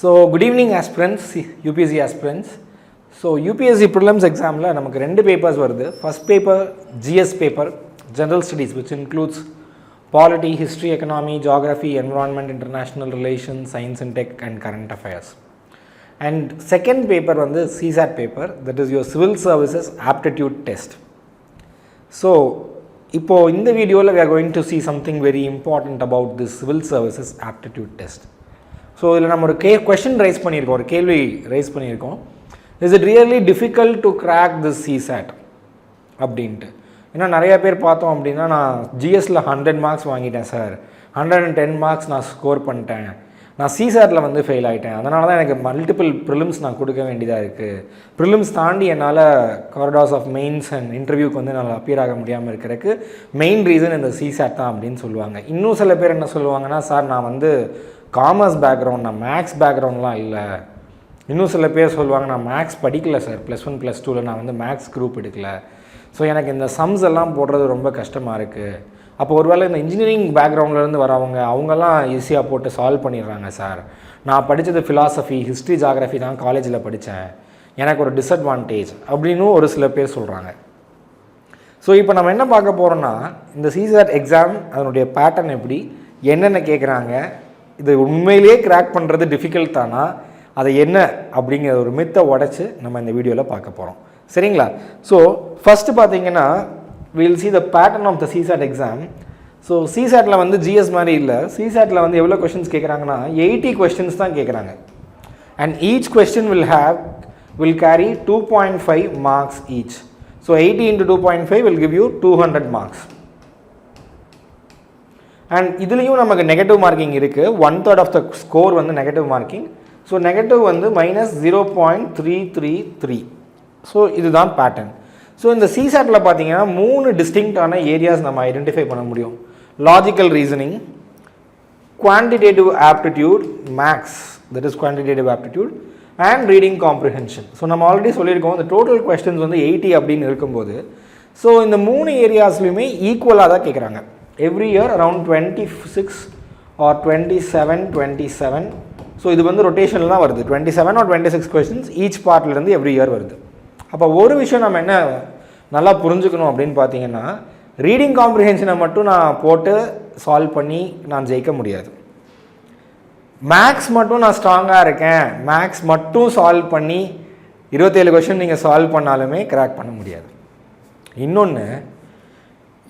So, good evening aspirants, UPSC aspirants. So, UPSC prelims exam la namakku rendu papers varudhu. First paper GS paper, general studies, which includes polity, history, economy, geography, environment, international relations, science and tech and current affairs. And second paper vandu CSAT paper, that is your civil services aptitude test. So, இப்போ இந்த வீடியோவில் we are going to see something very important about this civil services aptitude test. So இதில் நம்ம ஒரு question rice பண்ணியிருக்கோம், ஒரு கேள்வி rice பண்ணியிருக்கோம். Is it really difficult to crack this CSAT அப்படின்ட்டு. ஏன்னா நிறைய பேர் பார்த்தோம் அப்படின்னா, நான் ஜிஎஸ்சில் 100 மார்க்ஸ் வாங்கிட்டேன் சார், 110 மார்க்ஸ் நான் ஸ்கோர் பண்ணிட்டேன், நான் சிசாட்டில் வந்து ஃபெயில் ஆகிட்டேன், அதனால தான் எனக்கு மல்டிபிள் ப்ரிலிம்ஸ் நான் கொடுக்க வேண்டியதாக இருக்குது, ப்ரிலிம்ஸ் தாண்டி என்னால் காரிடார்ஸ் ஆஃப் மெயின்ஸ் அண்ட் இன்டர்வியூக்கு வந்து என்னால் அப்பியர் ஆக முடியாமல் இருக்கிறதுக்கு மெயின் ரீசன் இந்த சிசாட் தான் அப்படின்னு சொல்லுவாங்க. இன்னும் சில பேர் என்ன சொல்லுவாங்கன்னா, சார் நான் வந்து காமர்ஸ் பேக்ரவுண்ட், நான் மேக்ஸ் பேக்ரவுண்ட்லாம் இல்லை. இன்னும் சில பேர் சொல்லுவாங்க, நான் மேக்ஸ் படிக்கலை சார், +1 +2 நான் வந்து மேக்ஸ் குரூப் எடுக்கலை, ஸோ எனக்கு இந்த சம்ஸ் எல்லாம் போடுறது ரொம்ப கஷ்டமாக இருக்குது. அப்போ ஒருவேளை இந்த இன்ஜினியரிங் பேக்ரவுண்ட்லேருந்து வரவங்க அவங்கெல்லாம் ஈஸியாக போட்டு சால்வ் பண்ணிடுறாங்க சார், நான் படித்தது ஃபிலாசபி, ஹிஸ்ட்ரி, ஜாகிரஃபி தான் காலேஜில் படித்தேன், எனக்கு ஒரு டிஸ்அட்வான்டேஜ் அப்படின்னு ஒரு சில பேர் சொல்கிறாங்க. ஸோ இப்போ நம்ம என்ன பார்க்க போகிறோன்னா, இந்த சிசாட் எக்ஸாம் அதனுடைய பேட்டர்ன் எப்படி, என்னென்ன கேட்குறாங்க, இது உண்மையிலேயே கிராக் பண்ணுறது டிஃபிகல்ட் தானா, அதை என்ன அப்படிங்கிற ஒரு மித்தை உடச்சி நம்ம இந்த வீடியோவில் பார்க்க போகிறோம். சரிங்களா? ஸோ ஃபஸ்ட்டு பார்த்தீங்கன்னா we'll see the pattern of the CSAT exam. So சிசாட்டில் வந்து ஜிஎஸ் மாதிரி இல்லை, சிசாட்டில் வந்து எவ்வளோ கொஷின்ஸ் கேட்குறாங்கன்னா 80 கொஸ்டின்ஸ் தான் கேட்குறாங்க. And each question will carry 2.5 marks each. So 80 into 2.5 will give you 200 marks. And இதுலேயும் நமக்கு நெகட்டிவ் மார்க்கிங் இருக்குது, 1/3 ஆஃப் த ஸ்கோர் வந்து நெகட்டிவ் மார்க்கிங். ஸோ நெகட்டிவ் வந்து -0.333. ஸோ இதுதான் பேட்டர்ன். ஸோ இந்த சிசாட்டில் பார்த்தீங்கன்னா 3 டிஸ்டிங்க்டான ஏரியாஸ் நம்ம ஐடென்டிஃபை பண்ண முடியும். Logical reasoning, quantitative aptitude, maths, that is quantitative aptitude, and reading comprehension. So நம்ம ஆல்ரெடி சொல்லியிருக்கோம், இந்த டோட்டல் கொஸ்டின்ஸ் வந்து 80 அப்படின்னு இருக்கும்போது, ஸோ இந்த 3 ஏரியாஸ்லையுமே ஈக்குவலாக தான் கேட்குறாங்க. Every year around 26 or 27. So இது வந்து ரொட்டேஷனில் தான் வருது, 27 or 26 கொஸ்டின்ஸ் ஈச் பார்ட்லேருந்து எவ்ரி இயர் வருது. அப்போ ஒரு விஷயம் நம்ம என்ன நல்லா புரிஞ்சுக்கணும் அப்படின்னு பார்த்தீங்கன்னா, ரீடிங் காம்ப்ரிஹென்ஷனை மட்டும் நான் போட்டு சால்வ் பண்ணி நான் ஜெயிக்க முடியாது. மேக்ஸ் மட்டும் நான் ஸ்ட்ராங்காக இருக்கேன், மேக்ஸ் மட்டும் சால்வ் பண்ணி 27 கொஸ்டின் நீங்கள் சால்வ் பண்ணாலுமே கிராக் பண்ண முடியாது. இன்னொன்று,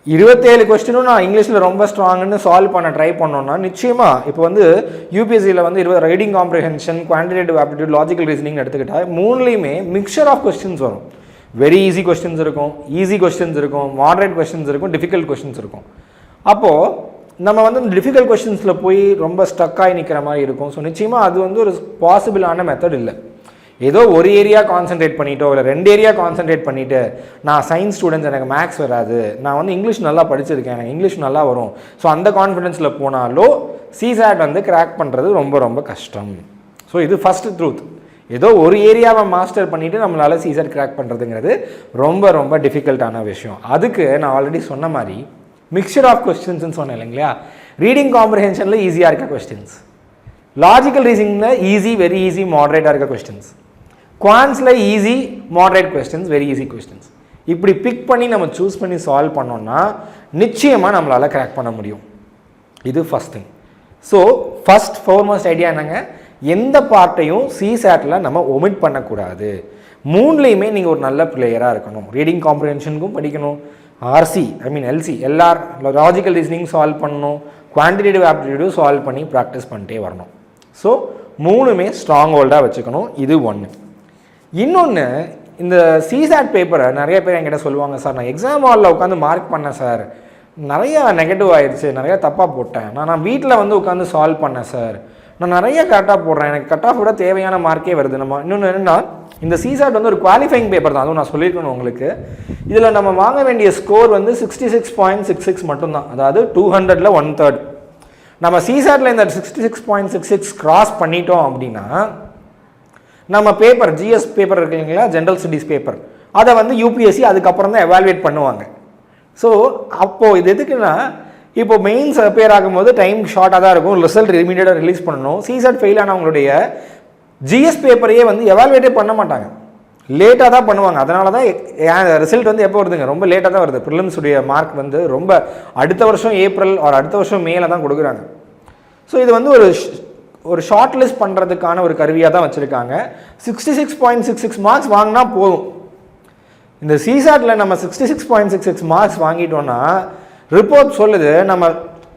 27 கொஸ்டினும் நான் இங்கிலீஷில் ரொம்ப ஸ்ட்ராங்குன்னு சால்வ் பண்ண ட்ரை பண்ணோன்னா நிச்சயமாக இப்போ வந்து யூபிஎஸ்சியில் வந்து 20 reading comprehension, quantitative aptitude, logical reasoning எடுத்துக்கிட்டால் 3லேயுமே மிக்சர் ஆஃப் கொஸ்டின்ஸ் வரும். வெரி ஈஸி கொஸ்டின்ஸ் இருக்கும், ஈஸி கொஸ்டின்ஸ் இருக்கும், மாடரேட் கொஸ்டின்ஸ் இருக்கும், டிஃபிகல்ட் கொஸ்டின்ஸ் இருக்கும். அப்போது நம்ம வந்து இந்த டிஃபிகல்ட் கொஸ்டின்ஸில் போய் ரொம்ப ஸ்டக்காகி நிற்கிற மாதிரி இருக்கும். ஸோ நிச்சயமாக அது வந்து ஒரு பாசிபிளான மெத்தட் இல்லை. ஏதோ ஒரு ஏரியா கான்சன்ட்ரேட் பண்ணிட்டோ இல்லை 2 ஏரியா கான்சன்ட்ரேட் பண்ணிவிட்டு, நான் சயின்ஸ் ஸ்டூடெண்ட்ஸ் எனக்கு மேக்ஸ் வராது, நான் வந்து இங்கிலீஷ் நல்லா படிச்சிருக்கேன், எனக்கு இங்கிலீஷ் நல்லா வரும், ஸோ அந்த கான்ஃபிடென்ஸில் போனாலோ சிசாட் வந்து கிராக் பண்ணுறது ரொம்ப ரொம்ப கஷ்டம். ஸோ இது ஃபஸ்ட்டு ட்ரூத். ஏதோ ஒரு ஏரியாவை மாஸ்டர் பண்ணிவிட்டு நம்மளால் சிசாட் கிராக் பண்ணுறதுங்கிறது ரொம்ப ரொம்ப டிஃபிகல்ட்டான விஷயம். அதுக்கு நான் ஆல்ரெடி சொன்ன மாதிரி மிக்சர் ஆஃப் கொஸ்டின்ஸ்னு சொன்னேன் இல்லைங்களா. ரீடிங் காம்ப்ரிஹென்ஷனில் ஈஸியாக இருக்க கொஸ்டின்ஸ், லாஜிக்கல் ரீசனிங்கில் ஈஸி, வெரி ஈஸி, மாடரேட்டாக இருக்க கொஸ்டின்ஸ், குவான்ஸில் easy, moderate questions, very easy questions, இப்படி பிக் பண்ணி நம்ம சூஸ் பண்ணி சால்வ் பண்ணோன்னா நிச்சயமாக நம்மளால் கிராக் பண்ண முடியும். இது first thing. So first foremost idea என்னங்க, எந்த பார்ட்டையும் சிசாட்டில் நம்ம ஒமிட் பண்ணக்கூடாது. 3லேயுமே நீங்கள் ஒரு நல்ல பிளேயராக இருக்கணும். ரீடிங் காம்ப்ரிஹென்ஷனுக்கும் படிக்கணும், எல்சி எல்லார் லாஜிக்கல் ரீசனிங் சால்வ் பண்ணணும், குவான்டிடேட்டிவ் ஆப்டிடியூடும் சால்வ் பண்ணி ப்ராக்டிஸ் பண்ணிட்டே வரணும். ஸோ 3மே ஸ்ட்ராங் ஹோல்டாக வச்சுக்கணும். இது ஒன்று. இன்னொன்று, இந்த சிசாட் பேப்பரை நிறைய பேர் என்கிட்ட சொல்லுவாங்க, சார் நான் எக்ஸாம் ஹாலில் உட்காந்து மார்க் பண்ணேன் சார், நிறையா நெகட்டிவ் ஆயிடுச்சு, நிறையா தப்பாக போட்டேன், நான் வீட்டில் வந்து உட்காந்து சால்வ் பண்ணேன் சார், நான் நிறைய கரெக்டாக போடுறேன், எனக்கு கட் ஆஃப் விட தேவையான மார்க்கே வருது. நம்ம இன்னொன்று என்னென்னா, இந்த சிசாட் வந்து ஒரு குவாலிஃபைங் பேப்பர் தான், அதுவும் நான் சொல்லியிருக்கணும் உங்களுக்கு. இதில் நம்ம வாங்க வேண்டிய ஸ்கோர் வந்து 66.66 மட்டும்தான், அதாவது 200ல் 1/3. நம்ம சிசாட்டில் இந்த 66.66 கிராஸ் பண்ணிட்டோம் அப்படின்னா நம்ம பேப்பர், ஜிஎஸ் பேப்பர் இருக்கு இல்லைங்களா, ஜென்ரல் ஸ்டடீஸ் பேப்பர், அதை வந்து யூபிஎஸ்சி அதுக்கப்புறம் தான் எவாலுவேட் பண்ணுவாங்க. ஸோ அப்போது இது எதுக்குன்னா, இப்போ மெயின்ஸ் அப்பியர் ஆகும்போது டைம் ஷார்ட்டாக தான் இருக்கும், ரிசல்ட் இமீடியட்டாக ரிலீஸ் பண்ணணும். சிசாட் ஃபெயில் ஆனவங்களுடைய ஜிஎஸ் பேப்பரையே வந்து எவாலுவேட்டே பண்ண மாட்டாங்க, லேட்டாக தான் பண்ணுவாங்க. அதனால தான் ரிசல்ட் வந்து எப்போ வருதுங்க, ரொம்ப லேட்டாக தான் வருது. ப்ரிலிம்ஸ் உடைய மார்க் வந்து ரொம்ப அடுத்த வருஷம் ஏப்ரல் அடுத்த வருஷம் மேல தான் கொடுக்குறாங்க. ஸோ இது வந்து ஒரு ஷார்ட் லிஸ்ட் பண்ணுறதுக்கான ஒரு கருவியாக தான் வச்சுருக்காங்க. 66.66 மார்க்ஸ் வாங்கினா போதும். இந்த சிசாட்டில் நம்ம 66.66 மார்க்ஸ் வாங்கிட்டோன்னா ரிப்போர்ட் சொல்லுது நம்ம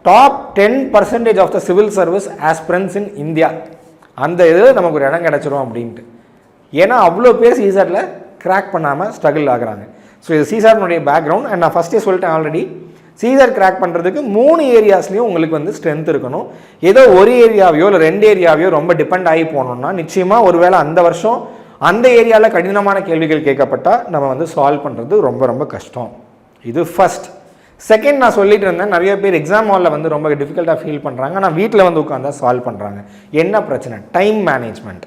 top 10% of the civil service aspirants in India, அந்த இதில் நமக்கு ஒரு இடம் கிடச்சிரும் அப்படின்ட்டு. ஏன்னா அவ்வளோ பேர் சிசாட்டில் கிராக் பண்ணாமல் ஸ்ட்ரகிள் ஆகுறாங்க. ஸோ இது சிசாட்னுடைய பேக்ரவுண்ட். அண்ட் நான் ஃபஸ்ட்டே சொல்லிட்டேன் ஆல்ரெடி, சிசாட் கிராக் பண்ணுறதுக்கு 3 ஏரியாஸ்லேயும் உங்களுக்கு வந்து ஸ்ட்ரென்த் இருக்கணும். ஏதோ ஒரு ஏரியாவையோ இல்லை 2 ஏரியாவையோ ரொம்ப டிபெண்ட் ஆகி போனோம்னா நிச்சயமாக ஒருவேளை அந்த வருஷம் அந்த ஏரியாவில் கடினமான கேள்விகள் கேட்கப்பட்டால் நம்ம வந்து சால்வ் பண்ணுறது ரொம்ப ரொம்ப கஷ்டம். இது ஃபஸ்ட். செகண்ட், நான் சொல்லிட்டு இருந்தேன், நிறைய பேர் எக்ஸாம் ஹாலில் வந்து ரொம்ப டிஃபிகல்ட்டாக ஃபீல் பண்ணுறாங்க, ஆனால் வீட்டில் வந்து உட்காந்தா சால்வ் பண்ணுறாங்க. என்ன பிரச்சனை? Time management.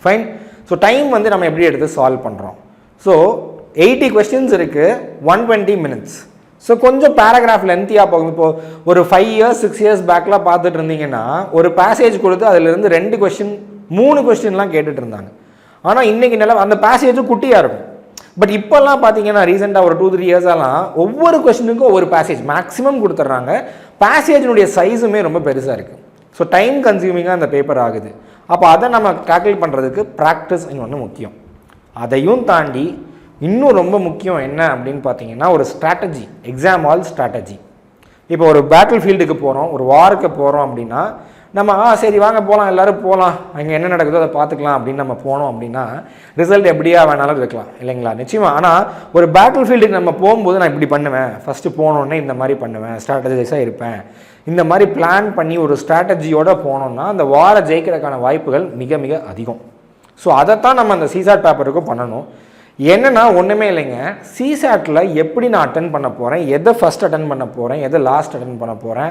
Fine. So time வந்து நம்ம எப்படி எடுத்து சால்வ் பண்ணுறோம்? ஸோ 80 கொஸ்டின்ஸ் இருக்குது, 120 minutes. ஸோ கொஞ்சம் பேராகிராஃப் லென்த்தியாக போகும். இப்போது ஒரு 5 years 6 years பேக்லாம் பார்த்துட்டு இருந்தீங்கன்னா ஒரு பேசேஜ் கொடுத்து அதிலிருந்து 2 கொஸ்டின் 3 கொஸ்டின்லாம் கேட்டுட்டு இருந்தாங்க. ஆனால் இன்றைக்கி அந்த பேசேஜும் குட்டியாக இருக்கும். பட் இப்போல்லாம் பார்த்தீங்கன்னா ரீசெண்டாக ஒரு 2-3 இயர்ஸாலாம் ஒவ்வொரு கொஸ்டினுக்கும் ஒவ்வொரு பேசேஜ் மேக்ஸிமம் கொடுத்துட்றாங்க. பேசேஜினுடைய சைஸுமே ரொம்ப பெருசாக இருக்குது. ஸோ டைம் கன்சியூமிங்காக அந்த பேப்பர் ஆகுது. அப்போ அதை நம்ம டேக்கிள் பண்ணுறதுக்கு ப்ராக்டிஸ் ஒன்று முக்கியம். அதையும் தாண்டி இன்னும் ரொம்ப முக்கியம் என்ன அப்படின்னு பார்த்தீங்கன்னா ஒரு ஸ்ட்ராட்டஜி, எக்ஸாம் ஹால் ஸ்ட்ராட்டஜி. இப்போ ஒரு பேட்டில் ஃபீல்டுக்கு போகிறோம், ஒரு வாருக்கு போகிறோம் அப்படின்னா நம்ம சரி வாங்க போகலாம், எல்லோரும் போகலாம், அங்கே என்ன நடக்குதோ அதை பார்த்துக்கலாம் அப்படின்னு நம்ம போனோம் அப்படின்னா ரிசல்ட் எப்படியா வேணாலும் இருக்கலாம் இல்லைங்களா? நிச்சயமாக. ஆனால் ஒரு பேட்டில் ஃபீல்டுக்கு நம்ம போகும்போது நான் இப்படி பண்ணுவேன், ஃபஸ்ட்டு போனோடனே இந்த மாதிரி பண்ணுவேன், ஸ்ட்ராட்டஜைஸாக இருப்பேன், இந்த மாதிரி பிளான் பண்ணி ஒரு ஸ்ட்ராட்டஜியோடு போனோம்னா அந்த வார ஜெயிக்கிறதுக்கான வாய்ப்புகள் மிக மிக அதிகம். ஸோ அதைத்தான் நம்ம அந்த சிசாட் பேப்பருக்கும் பண்ணணும். என்னென்னா ஒன்றுமே இல்லைங்க, சிசாட்டில் எப்படி நான் அட்டன் பண்ண போகிறேன், எதை ஃபஸ்ட் அட்டன் பண்ண போகிறேன், எதை லாஸ்ட் அட்டன் பண்ண போகிறேன்,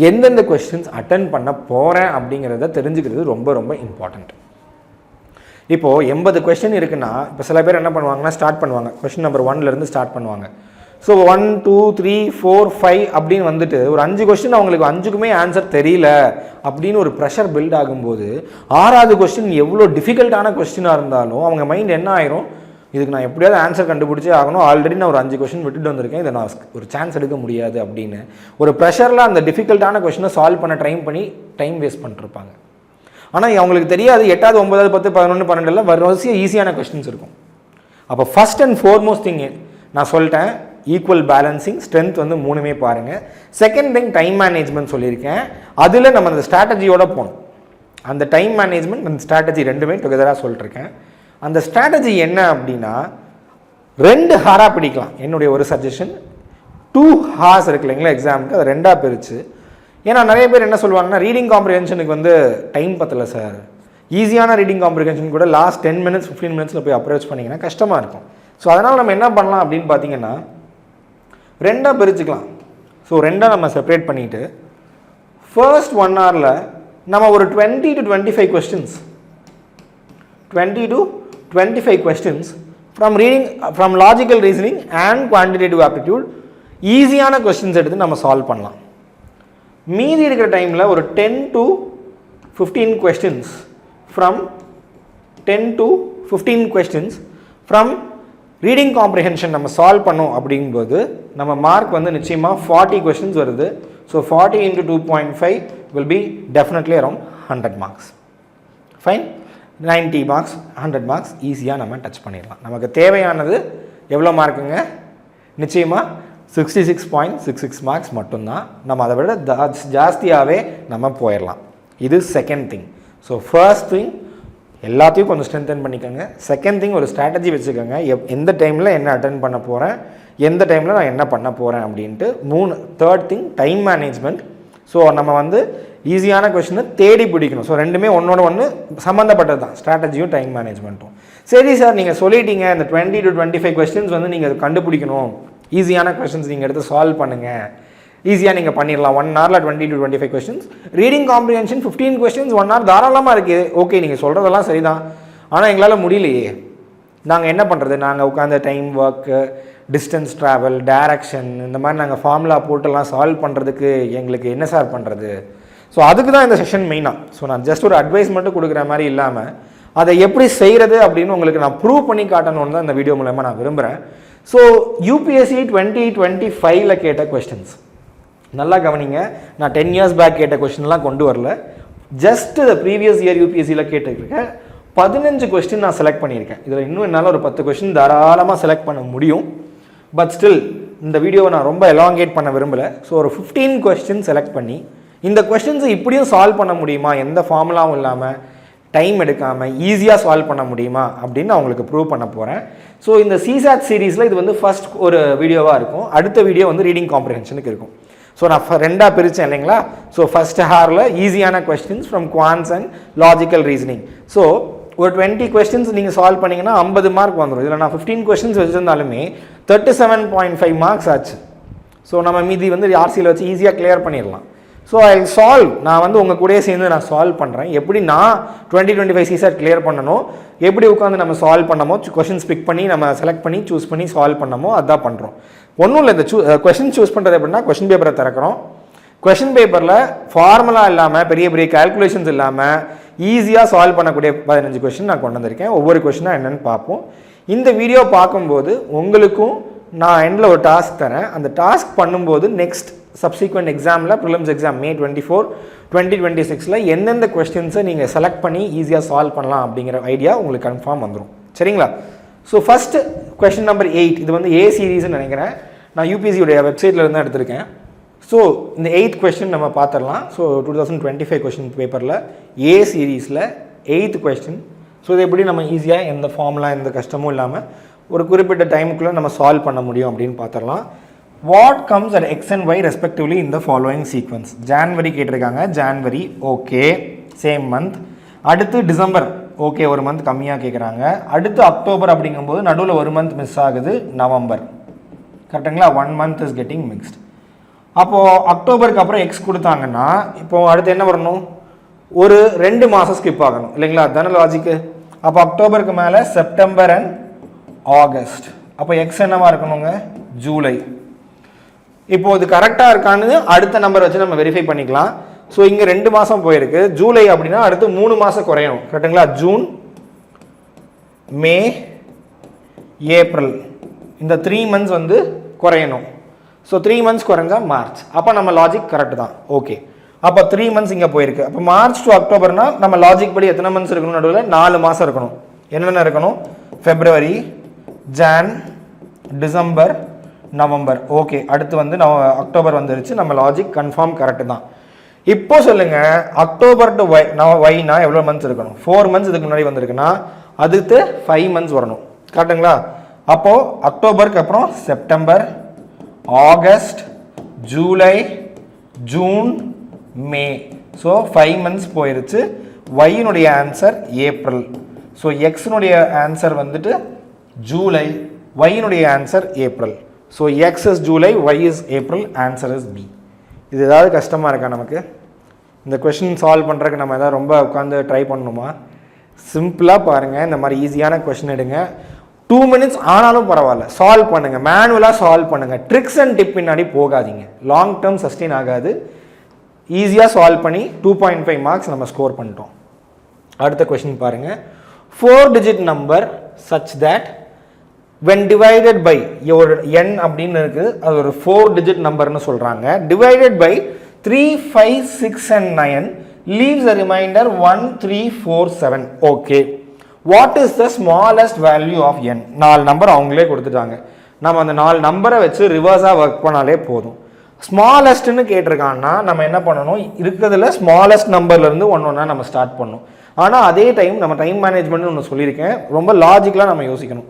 எந்தெந்த கொஸ்டின்ஸ் அட்டன் பண்ண போகிறேன் அப்படிங்கிறத தெரிஞ்சுக்கிறது ரொம்ப ரொம்ப இம்பார்ட்டண்ட். இப்போது 80 கொஸ்டின் இருக்குன்னா இப்போ சில பேர் என்ன பண்ணுவாங்கன்னா ஸ்டார்ட் பண்ணுவாங்க, கொஸ்டின் நம்பர் 1 ஸ்டார்ட் பண்ணுவாங்க. ஸோ 1 2 3 4 5 அப்படின்னு வந்துட்டு ஒரு 5 கொஸ்டின் அவங்களுக்கு 5க்குமே ஆன்சர் தெரியல அப்படின்னு ஒரு ப்ரெஷர் பில்ட் ஆகும்போது 6வது கொஸ்டின் எவ்வளோ டிஃபிகல்ட்டான கொஸ்டினாக இருந்தாலும் அவங்க மைண்ட் என்ன ஆயிரும், இதுக்கு நான் எப்படியாவது ஆன்சர் கண்டுபிடிச்சே ஆகணும், ஆல்ரெடி நான் ஒரு 5 கொஸ்டின் விட்டுட்டு வந்திருக்கேன், இதை நான் ஒரு சான்ஸ் எடுக்க முடியாது அப்படின்னு ஒரு ப்ரெஷரில் அந்த டிஃபிகல்ட்டான கொஸ்டினை சால்வ் பண்ண ட்ரை பண்ணி டைம் வேஸ்ட் பண்ணிட்டுருப்பாங்க. ஆனால் அவங்களுக்கு தெரியாது 8வது 9வது 10 11 12 வரிசையாக ஈஸியான கொஸ்டின்ஸ் இருக்கும். அப்போ ஃபஸ்ட் அண்ட் ஃபோர்மோஸ்ட் திங் நான் சொல்லிட்டேன், ஈக்குவல் பேலன்சிங், ஸ்ட்ரென்த் வந்து 3மே பாருங்கள். செகண்ட் திங் டைம் மேனேஜ்மெண்ட் சொல்லியிருக்கேன், அதில் நம்ம அந்த ஸ்ட்ராட்டஜியோடு போகணும். அந்த டைம் மேனேஜ்மெண்ட் அந்த ஸ்ட்ராட்டஜி 2மே டுகெதராக சொல்லிட்டுருக்கேன். அந்த ஸ்ட்ராட்டஜி என்ன அப்படின்னா 2 ஹாராக பிடிக்கலாம். என்னுடைய ஒரு சஜஷன் 2 ஹார்ஸ் இருக்கு இல்லைங்களா எக்ஸாமுக்கு, அதை 2ஆக பிரித்து. ஏன்னா நிறைய பேர் என்ன சொல்லுவாங்கன்னா ரீடிங் காம்ப்ரிஹென்ஷனுக்கு வந்து டைம் பத்தலை சார், ஈஸியான ரீடிங் காம்ப்ரிஹென்ஷன் கூட லாஸ்ட் 10 minutes 15 minutesல போய் அப்ரோச் பண்ணிங்கன்னா கஷ்டமாக இருக்கும். ஸோ அதனால் நம்ம என்ன பண்ணலாம் அப்படின்னு பார்த்தீங்கன்னா 2ஆக பிரிச்சுக்கலாம். ஸோ 2ஆக நம்ம செப்பரேட் பண்ணிவிட்டு ஃபர்ஸ்ட் 1 hourல நம்ம ஒரு 20 to 25 questions 20 to 25 questions from reading, from logical reasoning and quantitative aptitude ஈஸியான கொஸ்டின்ஸ் எடுத்து நம்ம சால்வ் பண்ணலாம். மீதி இருக்கிற டைமில் ஒரு 10 to 15 questions from 10 to 15 questions from reading comprehension நம்ம சால்வ் பண்ணோம் அப்படிங்கும்போது நம்ம மார்க் வந்து நிச்சயமாக 40 questions வருது. So 40 into 2.5 will be definitely around 100 marks. Fine. 90 marks 100 marks ஈஸியாக நம்ம டச் பண்ணிடலாம். நமக்கு தேவையானது எவ்வளோ மார்க்குங்க? நிச்சயமாக 66.66 மார்க்ஸ் மட்டும்தான். நம்ம அதை விட ஜாஸ்தியாகவே நம்ம போயிடலாம். இது second thing. So first thing எல்லாத்தையும் கொஞ்சம் ஸ்ட்ரென்தன் பண்ணிக்கோங்க. செகண்ட் திங் ஒரு ஸ்ட்ராட்டஜி வச்சுக்கோங்க, எந்த டைமில் என்ன அட்டென்ட் பண்ண போகிறேன், எந்த டைமில் நான் என்ன பண்ண போகிறேன் அப்படின்ட்டு. Third think time management. So நம்ம வந்து ஈஸியான கொஸ்டினை தேடி பிடிக்கணும். ஸோ 2மே ஒன்றோட ஒன்று சம்மந்தப்பட்டது தான், ஸ்ட்ராட்டஜியும் டைம் மேனேஜ்மெண்ட்டும். சரி சார் நீங்கள் சொல்லிட்டீங்க இந்த 20 to 25 கொஸ்டின்ஸ் வந்து நீங்கள் கண்டுபிடிக்கணும், ஈஸியான கொஸ்டின்ஸ் நீங்கள் எடுத்து சால்வ் பண்ணுங்கள், ஈஸியாக நீங்கள் பண்ணிடலாம் 1 hourல 20 to 25 questions. Reading comprehension 15 questions 1 hour தாராளமாக இருக்குது. ஓகே நீங்கள் சொல்கிறதெல்லாம் சரிதான், ஆனால் எங்களால் முடியலையே, நாங்கள் என்ன பண்ணுறது? நாங்கள் உட்காந்து time work, distance travel, direction, இந்த மாதிரி நாங்கள் ஃபார்முலா போட்டுலாம் சால்வ் பண்ணுறதுக்கு எங்களுக்கு என்ன சார் பண்ணுறது? ஸோ அதுக்கு தான் இந்த செஷன் மெயினாக. ஸோ நான் ஜஸ்ட் ஒரு அட்வைஸ் மட்டும் கொடுக்குற மாதிரி இல்லாமல் அதை எப்படி செய்கிறது அப்படின்னு உங்களுக்கு நான் ப்ரூவ் பண்ணி காட்டணும்னு தான் இந்த வீடியோ மூலமாக நான் விரும்புகிறேன். ஸோ யூபிஎஸ்சி 2025 கேட்ட கொஸ்டின்ஸ் நல்லா கவனிங்க. நான் 10 years பேக் கேட்ட கொஸ்டின்லாம் கொண்டு வரல. ஜஸ்ட் ப்ரீவியஸ் இயர் யூபிஎஸ்சியில் கேட்டுருக்கேன் 15 கொஸ்டின் நான் செலக்ட் பண்ணியிருக்கேன். இதில் இன்னும் என்னால் ஒரு 10 கொஸ்டின் தாராளமாக செலக்ட் பண்ண முடியும். பட் ஸ்டில் இந்த வீடியோவை நான் ரொம்ப எலாங்கேட் பண்ண விரும்பலை. ஸோ ஒரு 15 கொஸ்டின் செலக்ட் பண்ணி இந்த கொஸ்டின்ஸை இப்படியும் சால்வ் பண்ண முடியுமா, எந்த ஃபார்முலாவும் இல்லாமல் டைம் எடுக்காமல் ஈஸியாக சால்வ் பண்ண முடியுமா அப்படின்னு நான் உங்களுக்கு ப்ரூவ் பண்ண போகிறேன். ஸோ இந்த சிசாட் சீரீஸில் இது வந்து ஃபர்ஸ்ட் ஒரு வீடியோவாக இருக்கும். அடுத்த வீடியோ வந்து ரீடிங் காம்ப்ரிஹென்ஷனுக்கு இருக்கும். ஸோ நான் ரெண்டாக பிரித்தேன் இல்லைங்களா. ஸோ ஃபர்ஸ்ட் ஹாரில் ஈஸியான questions from quants and logical reasoning. So ஒரு 20 கொஸ்டின்ஸ் நீங்கள் சால்வ் பண்ணிங்கன்னா 50 மார்க் வந்துடும். இதில் நான் 15 கொஸ்டின்ஸ் வச்சுருந்தாலுமே 37.5 மார்க்ஸ் ஆச்சு. ஸோ நம்ம மீதி வந்து ஆர்சியில் வச்சு ஈஸியாக கிளியர் பண்ணிடலாம். ஸோ ஐ சால்வ், நான் வந்து உங்கள் கூடயே சேர்ந்து நான் சால்வ் பண்ணுறேன். எப்படி நான் 2025 சிசாட் கிளியர் பண்ணணும், எப்படி உட்காந்து நம்ம சால்வ் பண்ணமோ, கொஷின்ஸ் பிக் பண்ணி நம்ம செலக்ட் பண்ணி சூஸ் பண்ணி சால்வ் பண்ணமோ அதான் பண்ணுறோம். ஒன்றும் இல்லை, இந்த கொஷின் சூஸ் பண்ணுறது எப்படின்னா கொஷின் பேப்பரை திறக்கிறோம். கொஷின் பேப்பரில் ஃபார்முலா இல்லாமல் பெரிய பெரிய கால்குலேஷன்ஸ் இல்லாமல் ஈஸியாக சால்வ் பண்ணக்கூடிய 15 கொஷின் நான் கொண்டு வந்திருக்கேன். ஒவ்வொரு கொஷினாக என்னென்னு பார்ப்போம். இந்த வீடியோ பார்க்கும்போது உங்களுக்கும் நான் எண்டில் ஒரு டாஸ்க் தரேன். அந்த டாஸ்க் பண்ணும்போது நெக்ஸ்ட் சப்சீக்வெண்ட் எக்ஸாமில் ப்ரிலிம்ஸ் எக்ஸாம் May 24, 2026 எந்தெந்த கொஸ்டின்ஸை நீங்கள் செலக்ட் பண்ணி ஈஸியாக சால்வ் பண்ணலாம் அப்படிங்கிற ஐடியா உங்களுக்கு கன்ஃபார்ம் வந்துடும். சரிங்களா? ஸோ ஃபஸ்ட்டு கொஸ்டின் நம்பர் 8, இது வந்து ஏ சீரீஸ்ன்னு நினைக்கிறேன். நான் யூபிஎஸ்சியோடைய வெப்சைட்டில் இருந்து எடுத்திருக்கேன். ஸோ இந்த 8th கொஸ்டின் நம்ம பார்த்துடலாம். ஸோ 2025 கொஸ்டின் பேப்பரில் ஏ சீரீஸில் 8th கொஸ்டின். ஸோ இது எப்படி நம்ம ஈஸியாக எந்த ஃபார்முலா எந்த கஷ்டமும் இல்லாமல் ஒரு குறிப்பிட்ட டைமுக்குள்ளே நம்ம சால்வ் பண்ண முடியும் அப்படின்னு பார்த்துடலாம். What comes at X and Y respectively இந்த ஃபாலோயிங் சீக்வன்ஸ். ஜான்வரி கேட்டிருக்காங்க. January okay, same month. அடுத்து டிசம்பர் ஓகே, ஒரு மந்த் கம்மியாக கேட்குறாங்க. அடுத்து அக்டோபர் அப்படிங்கும்போது நடுவில் ஒரு மந்த் மிஸ் ஆகுது, நவம்பர். கரெக்டுங்களா? 1 month இஸ் கெட்டிங் மிக்ஸ்ட். அப்போது அக்டோபருக்கு அப்புறம் எக்ஸ் கொடுத்தாங்கன்னா இப்போது அடுத்து என்ன வரணும், ஒரு 2 மாதம் ஸ்கிப் ஆகணும் இல்லைங்களா? அதுதானே லாஜிக்கு. அப்போ அக்டோபருக்கு மேலே செப்டம்பர் அண்ட் ஆகஸ்ட். அப்போ எக்ஸ் என்னவா இருக்கணுங்க, ஜூலை. இப்போது இது கரெக்டாக இருக்கான்னு அடுத்த நம்பர் வச்சு நம்ம வெரிஃபை பண்ணிக்கலாம். ஸோ இங்கே 2 மாதம் போயிருக்கு. ஜூலை அப்படின்னா அடுத்து 3 மாதம் குறையணும். கரெக்டுங்களா? ஜூன், மே, ஏப்ரல், இந்த 3 months வந்து குறையணும். ஸோ 3 months குறைஞ்சா மார்ச். அப்போ நம்ம லாஜிக் கரெக்டு தான். ஓகே, அப்போ 3 months இங்கே போயிருக்கு. அப்போ மார்ச் டு அக்டோபர்னா நம்ம லாஜிக் படி எத்தனை மந்த்ஸ் இருக்கணும், நடுவில் 4 மாதம் இருக்கணும். என்னென்ன இருக்கணும், February, John, December, November. Okay, அடுத்து வந்து அக்டோபர் வந்துருச்சு. நம்ம லாஜிக் கன்ஃபார்ம் கரெக்டு தான். இப்போ சொல்லுங்கள், அக்டோபர் டு ஒய்னா எவ்வளோ மந்த்ஸ் இருக்கணும்? 4 months இதுக்கு முன்னாடி வந்திருக்குன்னா அதுக்கு 5 months வரணும். கரெக்டுங்களா? அப்போது அக்டோபருக்கு அப்புறம் September, August, July, June, May. So 5 months போயிருச்சு. ஒய்னுடைய ஆன்சர் ஏப்ரல். ஸோ எக்ஸினுடைய ஆன்சர் வந்துட்டு ஜூலை, ஒய்னுடைய answer April. So X is July, Y is April, answer is B. இது ஏதாவது கஷ்டமாக இருக்கா நமக்கு? இந்த கொஷின் சால்வ் பண்ணுறதுக்கு நம்ம எதாவது ரொம்ப உட்காந்து ட்ரை பண்ணணுமா? சிம்பிளாக பாருங்கள், இந்த மாதிரி ஈஸியான கொஷின் எடுங்க. 2 minutes ஆனாலும் பரவாயில்ல, சால்வ் பண்ணுங்கள், மேனுவலாக சால்வ் பண்ணுங்கள். ட்ரிக்ஸ் அண்ட் டிப் பின்னாடி போகாதீங்க, லாங் டேர்ம் சஸ்டெயின் ஆகாது. ஈஸியாக சால்வ் பண்ணி 2.5 marks நம்ம ஸ்கோர் பண்ணிட்டோம். அடுத்த கொஷின் பாருங்கள். 4-digit number such that when divided by ஒரு n அப்படின்னு இருக்குது, அது ஒரு 4-digit நம்பர்னு சொல்கிறாங்க. divided by 3, 5, 6 and 9 leaves a remainder 1, 3, 4, 7. Okay, what is the smallest value of n? 4 number அவங்களே கொடுத்துட்டாங்க. நம்ம அந்த 4 நம்பரை வச்சு ரிவர்ஸாக ஒர்க் பண்ணாலே போதும். ஸ்மாலஸ்ட்னு கேட்டிருக்காங்கன்னா நம்ம என்ன பண்ணணும், இருக்கிறதுல ஸ்மாலஸ்ட் நம்பர்லேருந்து ஒன்றா நம்ம ஸ்டார்ட் பண்ணணும். ஆனால் அதே டைம் நம்ம டைம் மேனேஜ்மெண்ட்னு ஒன்று சொல்லியிருக்கேன், ரொம்ப லாஜிக்கலாக நம்ம யோசிக்கணும்.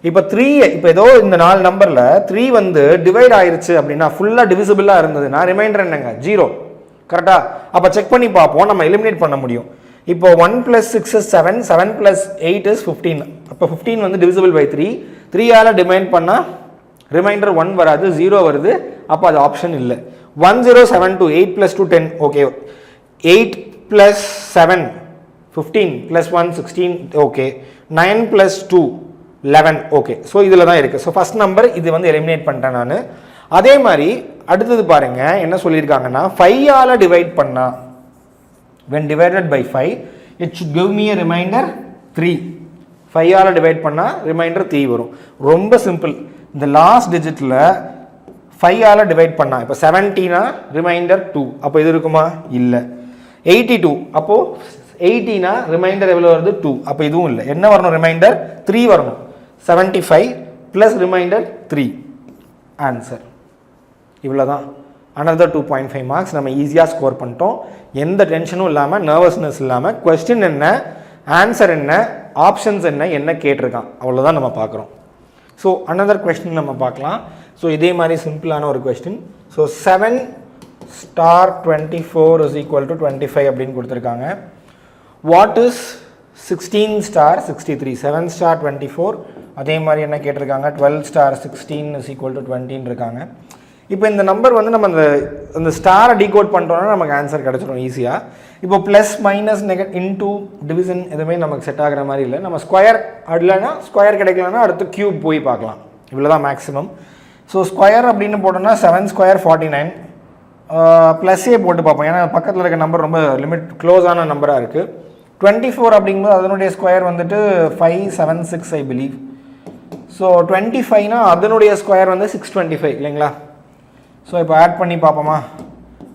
இப்போ 3, இப்போ ஏதோ இந்த 4 நம்பரில் 3 வந்து டிவைட் ஆயிடுச்சு அப்படின்னா, ஃபுல்லாக டிவிசிபிளாக இருந்ததுன்னா ரிமைண்டர் என்னங்க, 0. கரெக்டாக? அப்போ செக் பண்ணி பார்ப்போம், நம்ம எலிமினேட் பண்ண முடியும். இப்போ 1 + 6 is 7, 7 + 8 is 15. அப்போ 15 வந்து டிவிசிபிள் பை 3, 3ஆல் டிவைட் பண்ணால் ரிமைண்டர் 1 வராது, 0 வருது. அப்போ அது ஆப்ஷன் இல்லை. 1072, 8 + 2 10. ஓகே, 8 + 7 15 + 1 16. ஓகே, 9 + 2 11. ஓகே, ஸோ இதில் தான் இருக்குது. ஸோ ஃபஸ்ட் நம்பர் இது வந்து எலிமினேட் பண்ணிட்டேன் நான். அதே மாதிரி அடுத்தது பாருங்கள், என்ன சொல்லியிருக்காங்கன்னா 5ஆல் டிவைட் பண்ணால் when divided by 5 it should give me a remainder 3. 5 all divide பண்ணால் ரிமைண்டர் 3 வரும். ரொம்ப சிம்பிள். இந்த லாஸ்ட் டிஜிட்டில் 5 ஆல் டிவைட் பண்ணால் இப்போ 17 ரிமைண்டர் 2, அப்போ இது இருக்குமா? இல்லை. 82 அப்போது 80 ரிமைண்டர் எவ்வளோ வருது? 2, அப்போ இதுவும் இல்லை. என்ன வரணும்? ரிமைண்டர் 3 வரணும். 75 ப்ளஸ் ரிமைண்டர் 3 ஆன்சர். இவ்வளோ தான். another 2.5 மார்க்ஸ் நம்ம ஈஸியாக ஸ்கோர் பண்ணிட்டோம். எந்த டென்ஷனும் இல்லாமல், நர்வஸ்னஸ் இல்லாமல், கொஸ்டின் என்ன, ஆன்சர் என்ன, ஆப்ஷன்ஸ் என்ன கேட்டிருக்கான், அவ்வளோதான் நம்ம பார்க்குறோம். ஸோ another question நம்ம பார்க்கலாம். ஸோ இதே மாதிரி சிம்பிளான ஒரு question. So 7 star 24 is equal to 25 அப்படின்னு கொடுத்துருக்காங்க. What is 16 star 63? 7 star 24, அதே மாதிரி என்ன கேட்டிருக்காங்க? 12 star 16 is equal to 20 இருக்காங்க. இப்போ இந்த நம்பர் வந்து நம்ம அந்த ஸ்டாரை டீகோட் பண்ணுறோன்னா நமக்கு ஆன்சர் கிடச்சிடும் ஈஸியாக. இப்போ ப்ளஸ் மைனஸ் இன்டூ டிவிஷன் எதுவுமே நமக்கு செட் ஆகிற மாதிரி இல்லை. நம்ம ஸ்கொயர் இல்லைன்னா ஸ்கொயர் கிடைக்கலன்னா அடுத்து க்யூப் போய் பார்க்கலாம். இவ்வளோ தான் மேக்ஸிமம். ஸோ ஸ்கொயர் அப்படின்னு போட்டோம்னா 7 square 49, ப்ளஸ்ஸே போட்டு பார்ப்போம். ஏன்னா பக்கத்தில் இருக்க நம்பர் ரொம்ப லிமிட் க்ளோஸான நம்பராக இருக்குது. 24 அப்படிங்கும்போது அதனுடைய ஸ்கொயர் வந்துட்டு 576 ஐ பிலீவ். ஸோ 25 அதனுடைய ஸ்கொயர் வந்து 625 இல்லைங்களா? ஸோ இப்போ ஆட் பண்ணி பார்ப்போமா,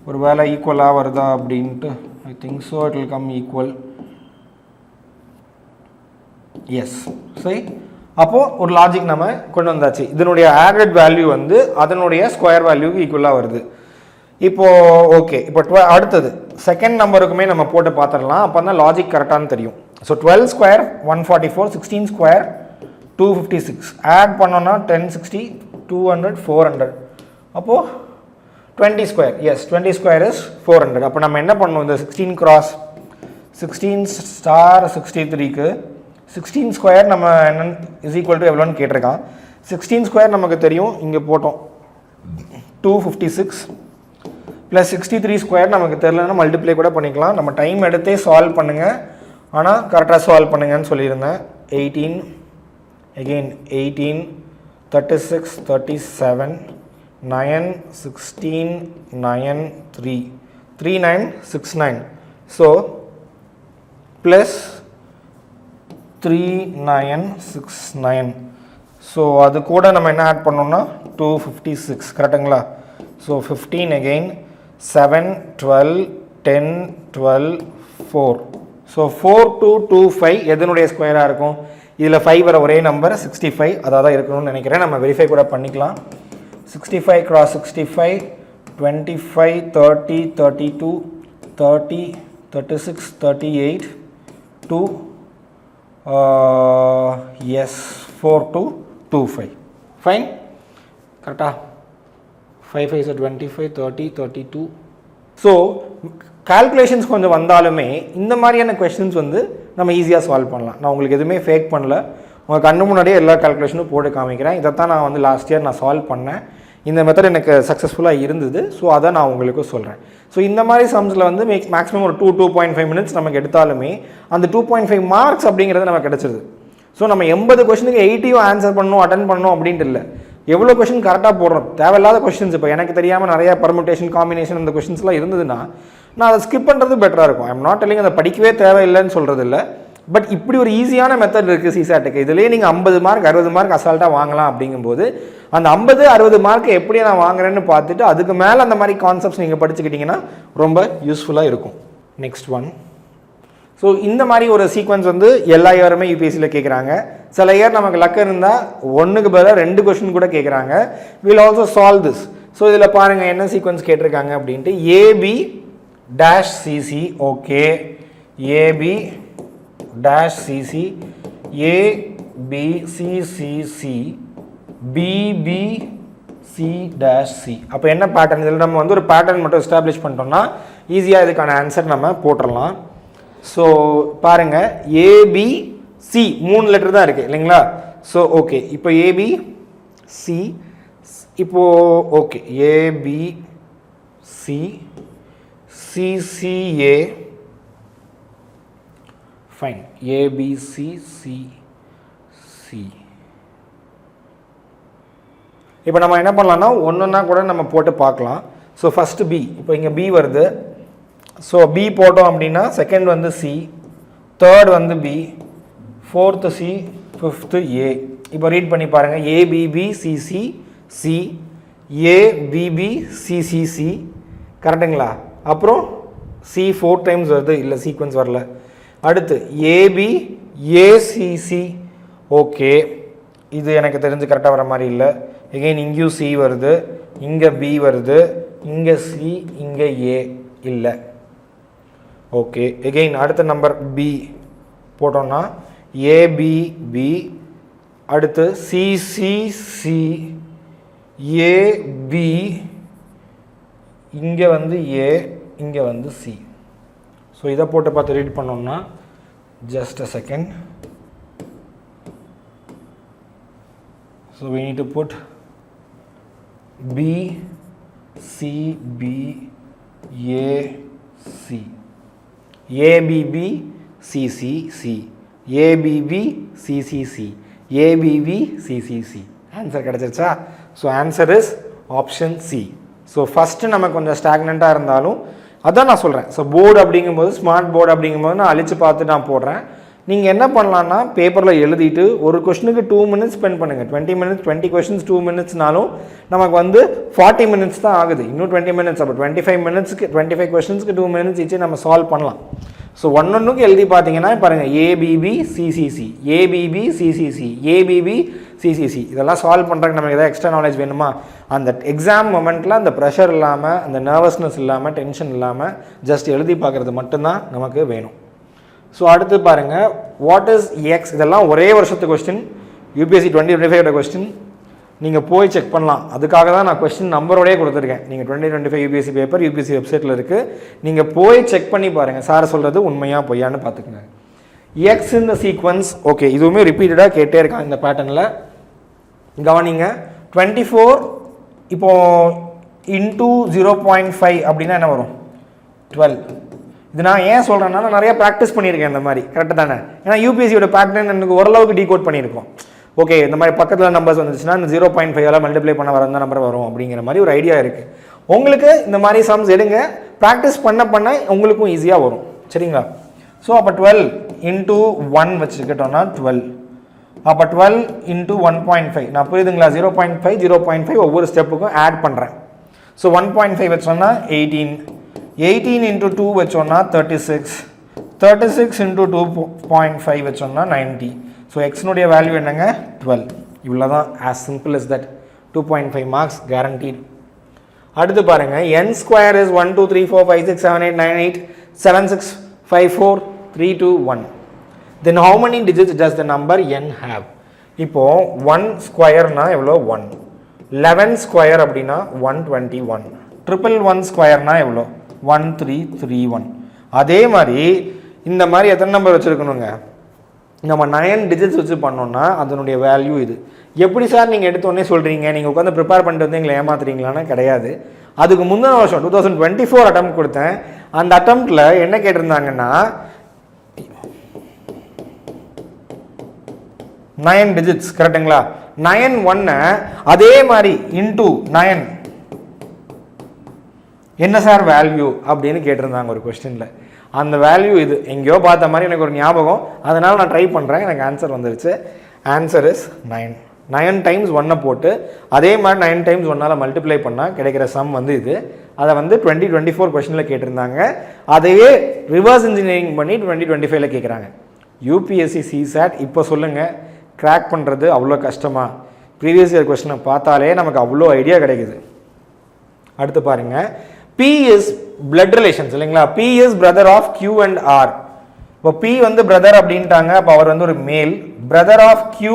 ஒரு வேளை ஈக்குவலாக வருதா அப்படின்ட்டு. I think so it will come equal. Yes. சரி, அப்போது ஒரு லாஜிக் நம்ம கொண்டு வந்தாச்சு. இதனுடைய ஆவரேஜ் வேல்யூ வந்து அதனுடைய ஸ்கொயர் வேல்யூக்கு ஈக்குவலாக வருது. இப்போது ஓகே, இப்போ அடுத்தது செகண்ட் நம்பருக்குமே நம்ம போட்டு பார்த்துடலாம். அப்போ தான் லாஜிக் கரெக்டானு தெரியும். ஸோ 12 square 144, 16 square 256, ஆட் பண்ணோன்னா 1060, 200, 400. அப்போது 20 square, எஸ் 20 square is 400. அப்போ நம்ம என்ன பண்ணணும்? இந்த 16 cross 16 star 63க்கு 16 square நம்ம என்ன இஸ் ஈக்குவல் டு எவ்வளோன்னு கேட்டிருக்கான். 16 square நமக்கு தெரியும், இங்கே போட்டோம் 256 ப்ளஸ் 63 square நமக்கு தெரியலன்னா மல்டிப்ளை கூட பண்ணிக்கலாம். நம்ம டைம் எடுத்தே சால்வ் பண்ணுங்கள், ஆனால் கரெக்டாக சால்வ் பண்ணுங்கன்னு சொல்லியிருந்தேன். 18 again 18 36 37 9 16 9 3 3969. So plus 3969. ஸோ அது கூட நம்ம என்ன ஆட் பண்ணோம்னா 256 கரெக்டுங்களா? So 15 again 7 12 10 12 4. ஸோ 4225 எதனுடைய ஸ்கொயராக இருக்கும்? இதில் 5 வர ஒரே நம்பர் 65, அதாக தான் இருக்கணும்னு நினைக்கிறேன். நம்ம வெரிஃபை கூட பண்ணிக்கலாம். 65 cross 65 25 30 32 30 36 38 2 yes 4225. ஃபைன், கரெக்டா? 5 5 25 30 32. ஸோ கால்குலேஷன்ஸ் கொஞ்சம் வந்தாலுமே இந்த மாதிரியான கொஸ்டின்ஸ் வந்து நம்ம ஈஸியாக சால்வ் பண்ணலாம். நான் உங்களுக்கு எதுவுமே ஃபேக் பண்ணல, உங்கள் கண்ணு முன்னாடியே எல்லா கால்குலேஷனும் போட்டு காமிக்கிறேன். இதைத்தான் நான் வந்து லாஸ்ட் இயர் நான் சால்வ் பண்ணேன். இந்த மெத்தட் எனக்கு சக்ஸஸ்ஃபுல்லாக இருந்தது. ஸோ அதை நான் உங்களுக்கு சொல்கிறேன். ஸோ இந்த மாதிரி சம்ஸில் வந்து மேக்ஸிமம் ஒரு 2.5 மினிட்ஸ் நமக்கு எடுத்தாலுமே அந்த 2.5 மார்க்ஸ் அப்படிங்கிறது நமக்கு கிடச்சிருது. ஸோ நம்ம 80 கொஸ்டினுக்கு 80 ஆன்சர் பண்ணணும், அட்டன் பண்ணணும் அப்படின்ட்டு இல்லை. எவ்வளோ கொஸ்டின் கரெக்டாக போடுறோம். தேவையில்லாத கொஸ்டின்ஸ் இப்போ எனக்கு தெரியாமல் நிறையா பர்முட்டேஷன் காம்பினேஷன் இந்த கொஸ்டின்ஸ்லாம் இருந்ததுன்னா நான் அதை ஸ்கிப் பண்ணுறது பெட்டராக இருக்கும். ஐம் நாட் டெல்லிங் அதை படிக்கவே தேவையில்லைன்னு சொல்கிறது இல்லை. பட் இப்படி ஒரு ஈஸியான மெத்தட் இருக்குது சிசாட்டுக்கு. இதுலேயே நீங்கள் 50 மார்க் 60 மார்க் அசால்ட்டாக வாங்கலாம். அப்படிங்கும்போது அந்த 50 60 மார்க் எப்படி நான் வாங்குறேன்னு பார்த்துட்டு அதுக்கு மேலே அந்த மாதிரி கான்செப்ட்ஸ் நீங்கள் படிச்சுக்கிட்டிங்கன்னா ரொம்ப யூஸ்ஃபுல்லாக இருக்கும். Next one. ஸோ இந்த மாதிரி ஒரு சீக்வன்ஸ் வந்து எல்லா இயருமே யூபிஎஸ்சியில் கேட்குறாங்க. சில இயர் நமக்கு லக் இருந்தால் 1க்கு பதிலாக 2 கொஸ்டின் கூட கேட்குறாங்க. Will also solve this. So இதில் பாருங்கள் என்ன சீக்வன்ஸ் கேட்டிருக்காங்க அப்படின்ட்டு. AB dash CC, okay, AB dash CC, ABCCC, BBC dash C. அப்போ என்ன பேட்டர்ன்? இதில் நம்ம வந்து ஒரு பேட்டர்ன் மட்டும் எஸ்டாப்ளிஷ் பண்ணிட்டோம்னா ஈஸியாக இதுக்கான ஆன்சர் நம்ம போட்டுடலாம். ஸோ பாருங்கள், ஏபிசி 3 லெட்டர் தான் இருக்குது இல்லைங்களா? ஸோ ஓகே, இப்போ ஏபிசி, இப்போது ஓகே, ஏபிசி சிசிஏ, ஃபைன், ஏபிசிசிசி. இப்போ நம்ம என்ன பண்ணலாம்னா ஒன்றுன்னா கூட நம்ம போட்டு பார்க்கலாம். ஸோ ஃபஸ்ட்டு பி, இப்போ இங்கே பி வருது. ஸோ பி போட்டோம் அப்படின்னா செகண்ட் வந்து சி, தேர்ட் வந்து பி, ஃபோர்த்து சி, ஃபிஃப்த்து ஏ. இப்போ ரீட் பண்ணி பாருங்கள். ஏபிபிசிசி சி, ஏபிபிசிசிசி கரெக்டுங்களா? அப்புறம் சி 4 டைம்ஸ் வருது, இல்லை சீக்வன்ஸ் வரல. அடுத்து ஏபி ஏசிசி, ஓகே இது எனக்கு தெரிஞ்சு கரெக்டாக வர மாதிரி இல்லை. எகெயின் இங்கேயும் சி வருது, இங்கே பி வருது, இங்கே சி, இங்கே ஏ இல்லை. ஓகே எகெயின் அடுத்த நம்பர் பி போட்டோம்னா ஏபிபி, அடுத்து சிசிசி, ஏபி, இங்கே வந்து ஏ, இங்கே வந்து சி. ஸோ இதை போட்டு பார்த்து ரீட் பண்ணோம்னா just a second. So we need to put B, C, B, A, C. A, B, B, C, C, C. A, B, B, C, C, C. A, B, B, C, C, C. Answer கிடைச்சிருச்சா? So answer is option C. So first நமக்கு கொஞ்சம் ஸ்டாக்னண்ட்டாக இருந்தாலும் அதான் நான் சொல்கிறேன். So board அப்படிங்கும்போது, smart board அப்படிங்கும்போது நான் அழிச்சு பார்த்து நான் போடுறேன். நீங்கள் என்ன பண்ணலான்னா பேப்பரில் எழுதிட்டு ஒரு கொஷனுக்கு 2 minutes ஸ்பெண்ட் பண்ணுங்கள். 20 minutes 20 questions 2 minutesனாலும் நமக்கு வந்து 40 minutes தான் ஆகுது. இன்னும் 20 minutes, அப்போ 25 minutesக்கு 25 questionஸ்க்கு 2 minutes ஈச்சு நம்ம சால்வ் பண்ணலாம். ஸோ ஒன்றுக்கு எழுதி பார்த்தீங்கன்னா பாருங்கள், ABP CCC, ABP CCC, ABP CCC. இதெல்லாம் சால்வ் பண்ணுறதுக்கு நமக்கு எதாவது எக்ஸ்ட்ரா நாலேஜ் வேணுமா? அந்த எக்ஸாம் மொமெண்ட்டில் அந்த ப்ரெஷர் இல்லாமல், அந்த நர்வஸ்னஸ் இல்லாமல், டென்ஷன் இல்லாமல் ஜஸ்ட் எழுதி பார்க்குறது மட்டும்தான் நமக்கு வேணும். ஸோ அடுத்து பாருங்கள், வாட் இஸ் எக்ஸ்? இதெல்லாம் ஒரே வருஷத்து கொஸ்டின், யூபிஎஸ்சி 2025 கொஸ்டின். நீங்கள் போய் செக் பண்ணலாம். அதுக்காக தான் நான் கொஸ்டின் நம்பரோடய கொடுத்துருக்கேன். நீங்கள் 2025 யூபிஎஸ்சி பேப்பர் யூபிஎஸ்சி வெப்சைட்டில் இருக்குது. நீங்கள் போய் செக் பண்ணி பாருங்கள், சார் சொல்கிறது உண்மையாக பொய்யான்னு பார்த்துக்குங்க. எக்ஸ் இந்த சீக்வன்ஸ், ஓகே இதுவுமே ரிப்பீட்டடாக கேட்டே இருக்காங்க இந்த பேட்டர்னில். கவனிங்க, 24 இப்போது இன்டூ 0.5 அப்படின்னா என்ன வரும்? 12. இது நான் ஏன் சொல்கிறேன்னா, நான் நிறையா ப்ராக்டிஸ் பண்ணியிருக்கேன் இந்த மாதிரி, கரெக்டாக தானே? ஏன்னா யூபிஎஸ்சியோட பேட்டர்ன் எனக்கு ஓரளவுக்கு டீகோட் பண்ணியிருக்கோம். ஓகே இந்த மாதிரி பக்கத்தில் நம்பர்ஸ் வந்துச்சுன்னா இந்த 0.5 மல்டிப்ளை பண்ண வர அந்த நம்பர் வரும் அப்படிங்கிற மாதிரி ஒரு ஐடியா இருக்குது. உங்களுக்கு இந்த மாதிரி சம்ஸ் எடுங்க, ப்ராக்டிஸ் பண்ண பண்ண உங்களுக்கும் ஈஸியாக வரும். சரிங்களா? ஸோ அப்போ 12 இன்டூ 1 வச்சுக்கிட்டோன்னா 12. அப்போ 12 இன்டூ 1.5 நான் புரியுதுங்களா? 0.5 0.5 ஒவ்வொரு ஸ்டெப்புக்கும் ஆட் பண்ணுறேன். ஸோ 1.5 வச்சோன்னா 18, 18 இன்டூ 2 வச்சோன்னா 36, 36 இன்டூ 2.5 வச்சோன்னா 90. ஸோ எக்ஸ்னுடைய வேல்யூ என்னங்க? 12. இவ்வளோ தான், as simple is that. 2.5 marks guaranteed. அடுத்து பாருங்கள், n square is 1 2 3 4 5 6 7 8 9 8 7 6 5 4 3 2 1. Then how many digits does the number n have? இப்போது 1 ஸ்கொயர்னா எவ்வளோ? 1. 11 ஸ்கொயர் அப்படின்னா 121. 111 ஸ்கொயர்னா எவ்வளோ? 1331. அதே மாதிரி இந்த மாதிரி எத்தனை நம்பர் வச்சுருக்கணுங்க? நம்ம 9 டிஜிட்ஸ் வச்சு பண்ணோன்னா அதனுடைய வேல்யூ இது. எப்படி சார் நீங்கள் எடுத்தோடனே சொல்கிறீங்க, நீங்கள் உட்காந்து ப்ரிப்பேர் பண்ணிட்டு வந்து எங்களை ஏமாத்துறீங்களான்னு? கிடையாது. அதுக்கு முந்தின வருஷம் 2024 அட்டெம்ப்ட் கொடுத்தேன். அந்த அட்டெம்ப்டில் என்ன கேட்டிருந்தாங்கன்னா 9 டிஜிட்ஸ், கரெக்டுங்களா? 9 1 அதே மாதிரி இன்டூ 9 என்ன சார் வேல்யூ அப்படின்னு கேட்டிருந்தாங்க ஒரு கொஸ்டினில். அந்த வேல்யூ இது எங்கேயோ பார்த்த மாதிரி எனக்கு ஒரு ஞாபகம், அதனால் நான் ட்ரை பண்ணுறேன். எனக்கு ஆன்சர் வந்துருச்சு. Answer is 9. 9 டைம்ஸ் 1 போட்டு அதே மாதிரி 9 டைம்ஸ் 1 மல்டிப்ளை பண்ணால் கிடைக்கிற சம் வந்து இது. அதை வந்து 2024 கொஸ்டினில் கேட்டிருந்தாங்க. அதையே ரிவர்ஸ் இன்ஜினியரிங் பண்ணி 2025 கேட்குறாங்க. யூபிஎஸ்சி சிசாட் இப்போ சொல்லுங்கள், கிராக் பண்ணுறது அவ்வளோ கஷ்டமா? ப்ரீவியஸ் இயர் கொஸ்டினை பார்த்தாலே நமக்கு அவ்வளோ ஐடியா கிடைக்குது. அடுத்து பாருங்கள், P is blood relations இல்லைங்களா? P is brother of Q and R. இப்போ P வந்து பிரதர் அப்படின்ட்டாங்க, அப்போ அவர் வந்து ஒரு male. Brother of Q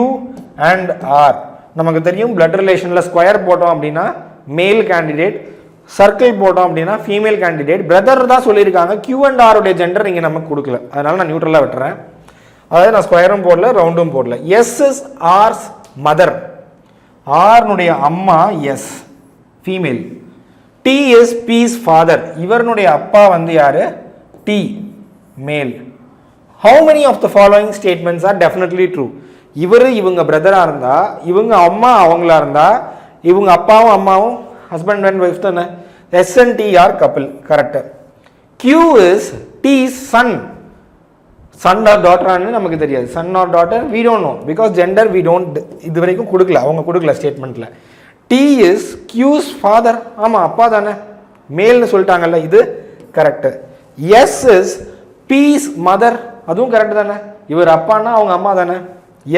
and R நமக்கு தெரியும். பிளட் ரிலேஷனில் ஸ்கொயர் போட்டோம் அப்படின்னா மேல் கேண்டிடேட், சர்க்கிள் போட்டோம் அப்படின்னா ஃபீமேல் கேண்டிடேட். பிரதர் தான் சொல்லியிருக்காங்க, Q and R உடைய ஜெண்டர் இங்கே நமக்கு கொடுக்கல, அதனால நான் நியூட்ரலாக விட்டுறேன். அதாவது நான் ஸ்கொயரும் போடல, ரவுண்டும் போடல. S is R's மதர், ஆர்னுடைய அம்மா is female. T is P's father, இவருடைய அப்பா வந்து யாரு? T மேல். How many of the following statements are definitely true? இவங்க பிரதராக இருந்தா, இவங்க அம்மா அவங்களா இருந்தா, இவங்க அப்பாவும் அம்மாவும் ஹஸ்பண்ட் அண்ட் ஒய்ஃப் தானே. S and T are couple, correct. Q is T's son. Son or daughter ஆனு நமக்கு தெரியாது. Son or daughter we don't know because gender we don't இது வரைக்கும் கொடுக்கல, அவங்க கொடுக்கல ஸ்டேட்மெண்ட்ல. T is Q's father. ஆமா அப்பா தானே, மேல்னு சொல்லிட்டாங்கல்ல, இது correct. S is P's mother. அதுவும் கரெக்ட் தானே, இவர் அப்பான்னா அவங்க அம்மா தானே.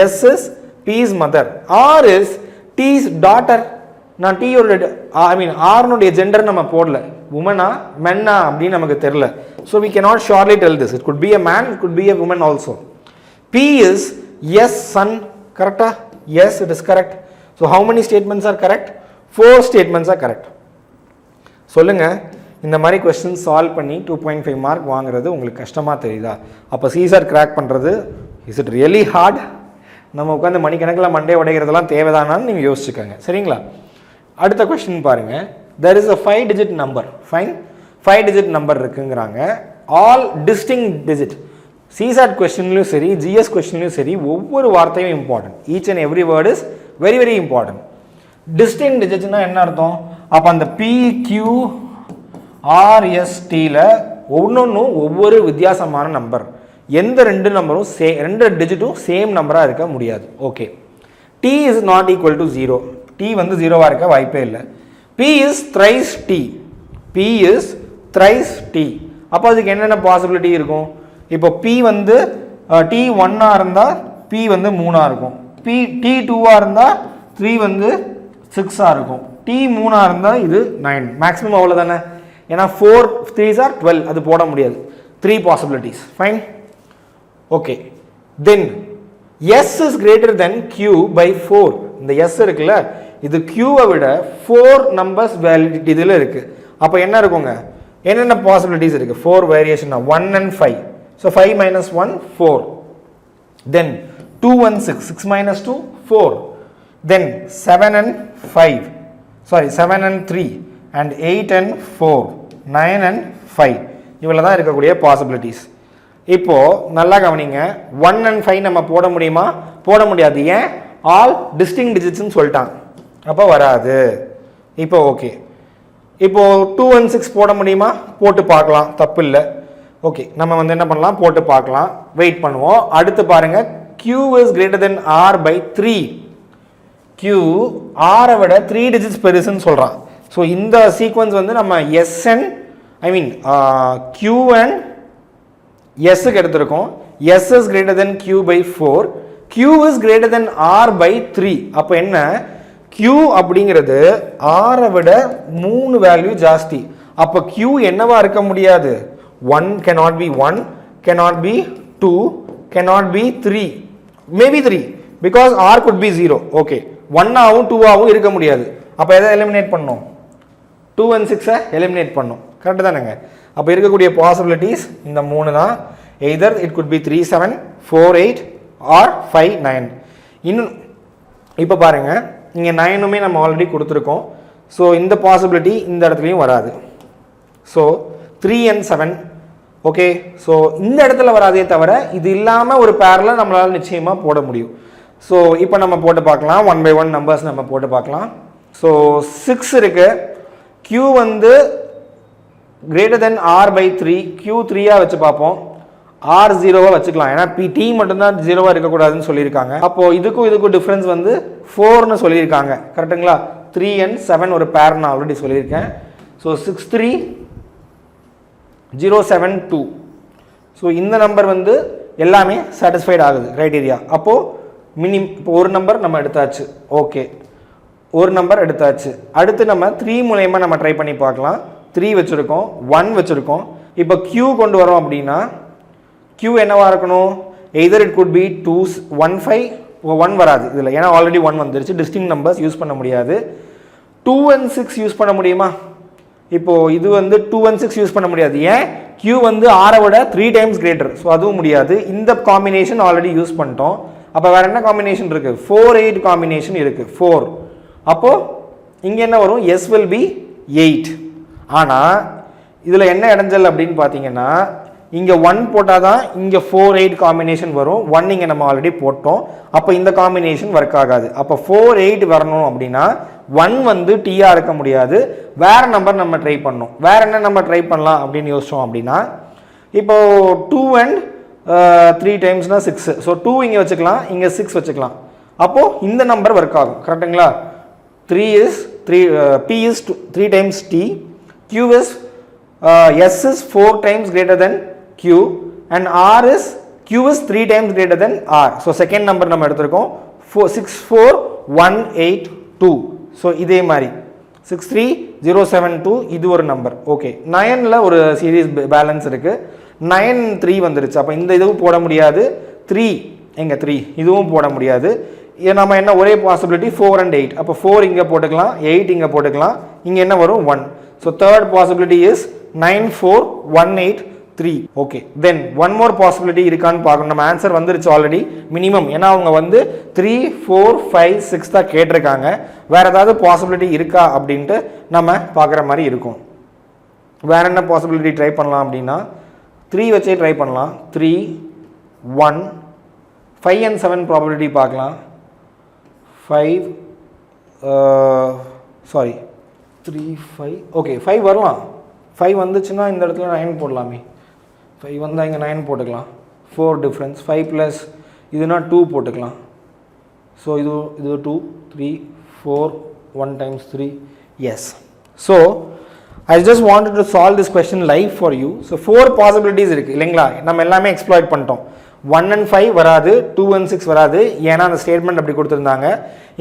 S is P's mother. R is T's daughter. நான் T ஓட R னுடைய ஜெண்டர் நம்ம போடல, உமனா மென்னா அப்படின்னு நமக்கு தெரியல. So we cannot surely tell this. It could be a man, it could be a woman also. P is yes son. Correct? Yes, it is correct. So how many statements are correct? 4 statements are correct. சொல்லுங்க, இந்த மாதிரி question solve பண்ணி 2.5 mark வாங்குறது உங்களுக்கு கஷ்டமா தெரியுதா? அப்ப Caesar crack பண்றது is it really hard? நம்ம உட்கார்ந்து மணிக்கணக்கில் மண்டே உடைக்கிறதெல்லாம் தேவைதானான்னு நீங்க யோசிச்சுக்கோங்க. சரிங்களா? அடுத்த क्वेश्चन பாருங்க. There is a 5 digit number. Fine. 5 digit number இருக்குங்கறாங்க. All distinct digit. CSAT questionலயும் சரி, GS questionலயும் சரி, ஒவ்வொரு வார்த்தையும் important. Each and every word is very very important. Distinct digitனா என்ன அர்த்தம்? அப்ப அந்த P Q R S T ல ஒவ்வொன்றும் ஒவ்வொரு வித்தியாசமான நம்பர். எந்த ரெண்டு நம்பரும் ரெண்டு டிஜிட்டும் சேம் நம்பரா இருக்க முடியாது. Okay. T is not equal to 0. T வந்து 0வா இருக்க வாய்ப்பே இல்லை. P is thrice T. P is thrice T. அப்போ அதுக்கு என்னென்ன பாசிபிலிட்டி இருக்கும்? இப்போ P வந்து T 1ஆ இருந்தா P வந்து 3ஆ இருக்கும். T 2ஆ இருந்தா 3 வந்து 6ஆ இருக்கும். T 3ஆ இருந்தா இது 9. மேக்ஸிமம் அவ்வளவுதானே. ஏன்னா 4 3s are 12, அது போட முடியாது. 3 possibilities. Fine. Okay. Then S is greater than Q by 4. இந்த S இருக்குல்ல, இது Q-வை விட 4 numbers validity இதில் இருக்கு. அப்போ என்ன இருக்குங்க? என்னென்ன பாசிபிலிட்டிஸ் இருக்கு? 4 variation 1 and 5. So 5 minus 1 4. Then 2 and 6. 6 minus 2 4. Then 7 and 5. Sorry, 7 and 3 and 8 and 4. 9 and 5. இவ்வளவு தான் இருக்கக்கூடிய பாசிபிலிட்டிஸ். இப்போ நல்லா கவனிங்க. 1 and 5 நம்ம போட முடியுமா? போட முடியாது. ஏன்? ஆல் டிஸ்டிங்க்ட் டிஜிட்ஸ்னு சொல்லிட்டாங்க, அப்போ வராது. இப்போ ஓகே. இப்போ 2 and 6 போட முடியுமா? போட்டு பார்க்கலாம், தப்பு இல்லை. ஓகே, நம்ம வந்து என்ன பண்ணலாம், போட்டு பார்க்கலாம். வெயிட் பண்ணுவோம். அடுத்து பாருங்க, Q is greater than R by 3. Q R-ஐ விட 3 digits பெருசுன்னு சொல்றான். ஸோ இந்த சீக்வன்ஸ் வந்து நம்ம SN Q and S-க்கு எடுத்திருக்கோம். S is greater than Q by 4. Q is greater than R by 3. அப்போ என்ன? Q அப்படிங்கிறது R-ஐ விட 3 வேல்யூ ஜாஸ்தி. அப்போ Q என்னவா இருக்க முடியாது? 1 cannot be 1, cannot be 2, cannot be 3, maybe 3 because R could be 0. Okay, 1ஆவும் 2ஆவும் இருக்க முடியாது. அப்போ எதை எலிமினேட் பண்ணணும்? 2 and 6-ஐ எலிமினேட் பண்ணணும். கரெக்டு தானேங்க? அப்போ இருக்கக்கூடிய பாசிபிலிட்டிஸ் இந்த 3 தான். Either it could be 3 7 4 8 or 5 9. இன்னும் இப்போ பாருங்க, இங்கே 9மே நம்ம ஆல்ரெடி கொடுத்துருக்கோம். ஸோ இந்த பாசிபிலிட்டி இந்த இடத்துலையும் வராது. So 3 and 7. ஓகே, ஸோ இந்த இடத்துல வராதே தவிர இது இல்லாமல் ஒரு பேரில் நம்மளால் நிச்சயமாக போட முடியும். ஸோ இப்போ நம்ம போட்டு பார்க்கலாம். 1 by 1 நம்பர்ஸ் நம்ம போட்டு பார்க்கலாம். ஸோ 6 இருக்கு. Q வந்து greater than R by 3. Q 3-ஆ வச்சு பார்ப்போம். R 0-வா வச்சுக்கலாம். ஏன்னா T மட்டும்தான் 0-வா இருக்கக்கூடாதுன்னு சொல்லியிருக்காங்க. அப்போ இதுக்கும் டிஃப்ரென்ஸ் வந்து 4ன்னு சொல்லியிருக்காங்க. கரெக்டுங்களா? 3 and 7 ஒரு பேர் நான் ஆல்ரெடி சொல்லியிருக்கேன். ஸோ 6 3 0 7 2. ஸோ இந்த நம்பர் வந்து எல்லாமே சாட்டிஸ்ஃபைட் ஆகுது கிரைட்டீரியா. அப்போது இப்போ ஒரு நம்பர் நம்ம எடுத்தாச்சு. ஓகே, ஒரு நம்பர் எடுத்தாச்சு. அடுத்து நம்ம 3 மூலயமா நம்ம ட்ரை பண்ணி பார்க்கலாம். 3 வச்சுருக்கோம், 1 வச்சுருக்கோம். இப்போ Q கொண்டு வரோம் அப்படின்னா Q என்னவா இருக்கணும்? Either it could B 2 1 5. 1 வராது இதில், ஏன்னா ஆல்ரெடி 1 வந்துருச்சு. டிஸ்டிங் நம்பர்ஸ் யூஸ் பண்ண முடியாது. 2 and 6 யூஸ் பண்ண முடியுமா? இப்போ இது வந்து 2 and 6 யூஸ் பண்ண முடியாது. ஏன்? Q வந்து R-ஐ விட 3 times greater. ஸோ அதுவும் முடியாது. இந்த காம்பினேஷன் ஆல்ரெடி யூஸ் பண்ணிட்டோம். அப்போ வேற என்ன காம்பினேஷன் இருக்கு? 4 8 காம்பினேஷன் இருக்கு. 4. அப்போ இங்க என்ன வரும்? S will be 8. ஆனால் இதில் என்ன இடைஞ்சல் அப்படின்னு பார்த்தீங்கன்னா, இங்கே 1 போட்டால் தான் இங்கே 4 8 காம்பினேஷன் வரும். 1 இங்கே நம்ம ஆல்ரெடி போட்டோம். அப்போ இந்த காம்பினேஷன் ஒர்க் ஆகாது. அப்போ 4 8 வரணும் அப்படின்னா 1 வந்து டீயாக இருக்க முடியாது. வேறு நம்பர் நம்ம ட்ரை பண்ணோம். வேறு என்ன நம்பர் ட்ரை பண்ணலாம் அப்படின்னு யோசித்தோம் அப்படின்னா, இப்போது 2 and 3 டைம்ஸ்னால் 6. ஸோ 2 இங்கே வச்சுக்கலாம், இங்கே 6 வச்சுக்கலாம். அப்போது இந்த நம்பர் ஒர்க் ஆகும். கரெக்டுங்களா? 3 is 3 P is 3 times T, Q is S is 4 times greater than Q, and R is Q is 3 times greater than R. So second number நம்ம எடுத்துருக்கோம் 64182. ஸோ இதே மாதிரி 63072 இது ஒரு நம்பர். ஓகே, 9ல் ஒரு சீரீஸ் பேலன்ஸ் இருக்குது. 9 3 வந்துருச்சு. அப்போ இந்த இதுவும் போட முடியாது. 3 எங்கே 3 இதுவும் போட முடியாது. நம்ம என்ன ஒரே பாசிபிலிட்டி 4 and 8. அப்போ 4 இங்கே போட்டுக்கலாம், 8 இங்கே போட்டுக்கலாம். இங்கே என்ன வரும் 1. So third possibility is 94183. Okay, then one more possibility இருக்கான்னு பார்க்கணும். நம்ம ஆன்சர் வந்துருச்சு ஆல்ரெடி மினிமம். ஏன்னா அவங்க வந்து 3 4 5 6 தான் கேட்டிருக்காங்க. வேறு ஏதாவது பாசிபிலிட்டி இருக்கா அப்படின்ட்டு நம்ம பார்க்குற மாதிரி இருக்கும். வேறு என்ன பாசிபிலிட்டி ட்ரை பண்ணலாம் அப்படின்னா 3 வச்சே ட்ரை பண்ணலாம். 3 1 5 and 7 ப்ராபபிலிட்டி பார்க்கலாம். 5 சாரி 3 5 ஓகே 5 வரலாம். 5 வந்துச்சுன்னா இந்த இடத்துல 9 போடலாமே. 5 வந்தால் இங்கே 9 போட்டுக்கலாம். 4 டிஃப்ரென்ஸ். 5 ப்ளஸ் இதுனா 2 போட்டுக்கலாம். ஸோ இது 2 3 4 1 times 3 yes. So I just wanted to solve this question live for you. So 4 possibilities இருக்குது இல்லைங்களா? நம்ம எல்லாமே எக்ஸ்ப்ளாய்ட் பண்ணிட்டோம். 1 and 5 வராது, 2 and 6 வராது. ஏன்னா அந்த ஸ்டேட்மெண்ட் அப்படி கொடுத்துருந்தாங்க.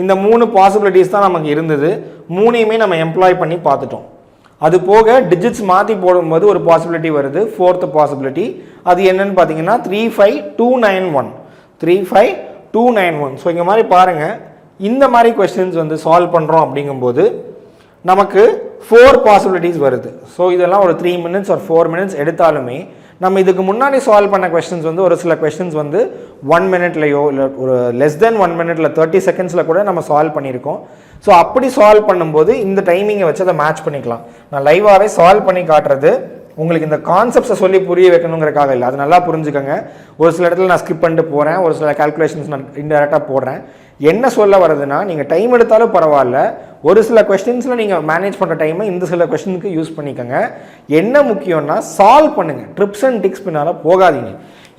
இந்த 3 பாசிபிலிட்டிஸ் தான் நமக்கு இருந்தது. மூணையுமே நம்ம எம்ப்ளாய் பண்ணி பார்த்துட்டோம். அது போக டிஜிட்ஸ் மாற்றி போடும்போது ஒரு பாசிபிலிட்டி வருது, 4th பாசிபிலிட்டி. அது என்னன்னு பார்த்தீங்கன்னா 35291. 35291. ஸோ இங்கே மாதிரி பாருங்கள், இந்த மாதிரி கொஸ்டின்ஸ் வந்து சால்வ் பண்ணுறோம் அப்படிங்கும்போது நமக்கு 4 பாசிபிலிட்டிஸ் வருது. ஸோ இதெல்லாம் ஒரு 3 minutes or 4 minutes எடுத்தாலுமே நம்ம இதுக்கு முன்னாடி சால்வ் பண்ண கொஸ்டின்ஸ் வந்து ஒரு சில கொஸ்டின்ஸ் வந்து 1 minute-லையோ இல்லை ஒரு லெஸ் தென் 1 minute 30 seconds கூட நம்ம சால்வ் பண்ணியிருக்கோம். ஸோ அப்படி சால்வ் பண்ணும்போது இந்த டைமிங்கை வச்சு அதை மேட்ச் பண்ணிக்கலாம். நான் லைவாகவே சால்வ் பண்ணி காட்டுறது உங்களுக்கு இந்த கான்செப்ட்ஸை சொல்லி புரிய வைக்கணுங்கிறக்காக இல்லை. அது நல்லா புரிஞ்சுக்கோங்க. ஒரு சில இடத்துல நான் ஸ்கிப் பண்ணிட்டு போகிறேன், ஒரு சில கால்குலேஷன்ஸ் நான் இன்டெரக்டாக போடுறேன். என்ன சொல்ல வருதுன்னா, நீங்கள் டைம் எடுத்தாலும் பரவாயில்ல, ஒரு சில கொஸ்டின்ஸில் நீங்கள் மேனேஜ் பண்ணுற டைமை இந்த சில கொஸ்டினுக்கு யூஸ் பண்ணிக்கோங்க. என்ன முக்கியம்னா சால்வ் பண்ணுங்கள். ட்ரிப்ஸ் அண்ட் டிக்ஸ் பின்னால் போகாதீங்க.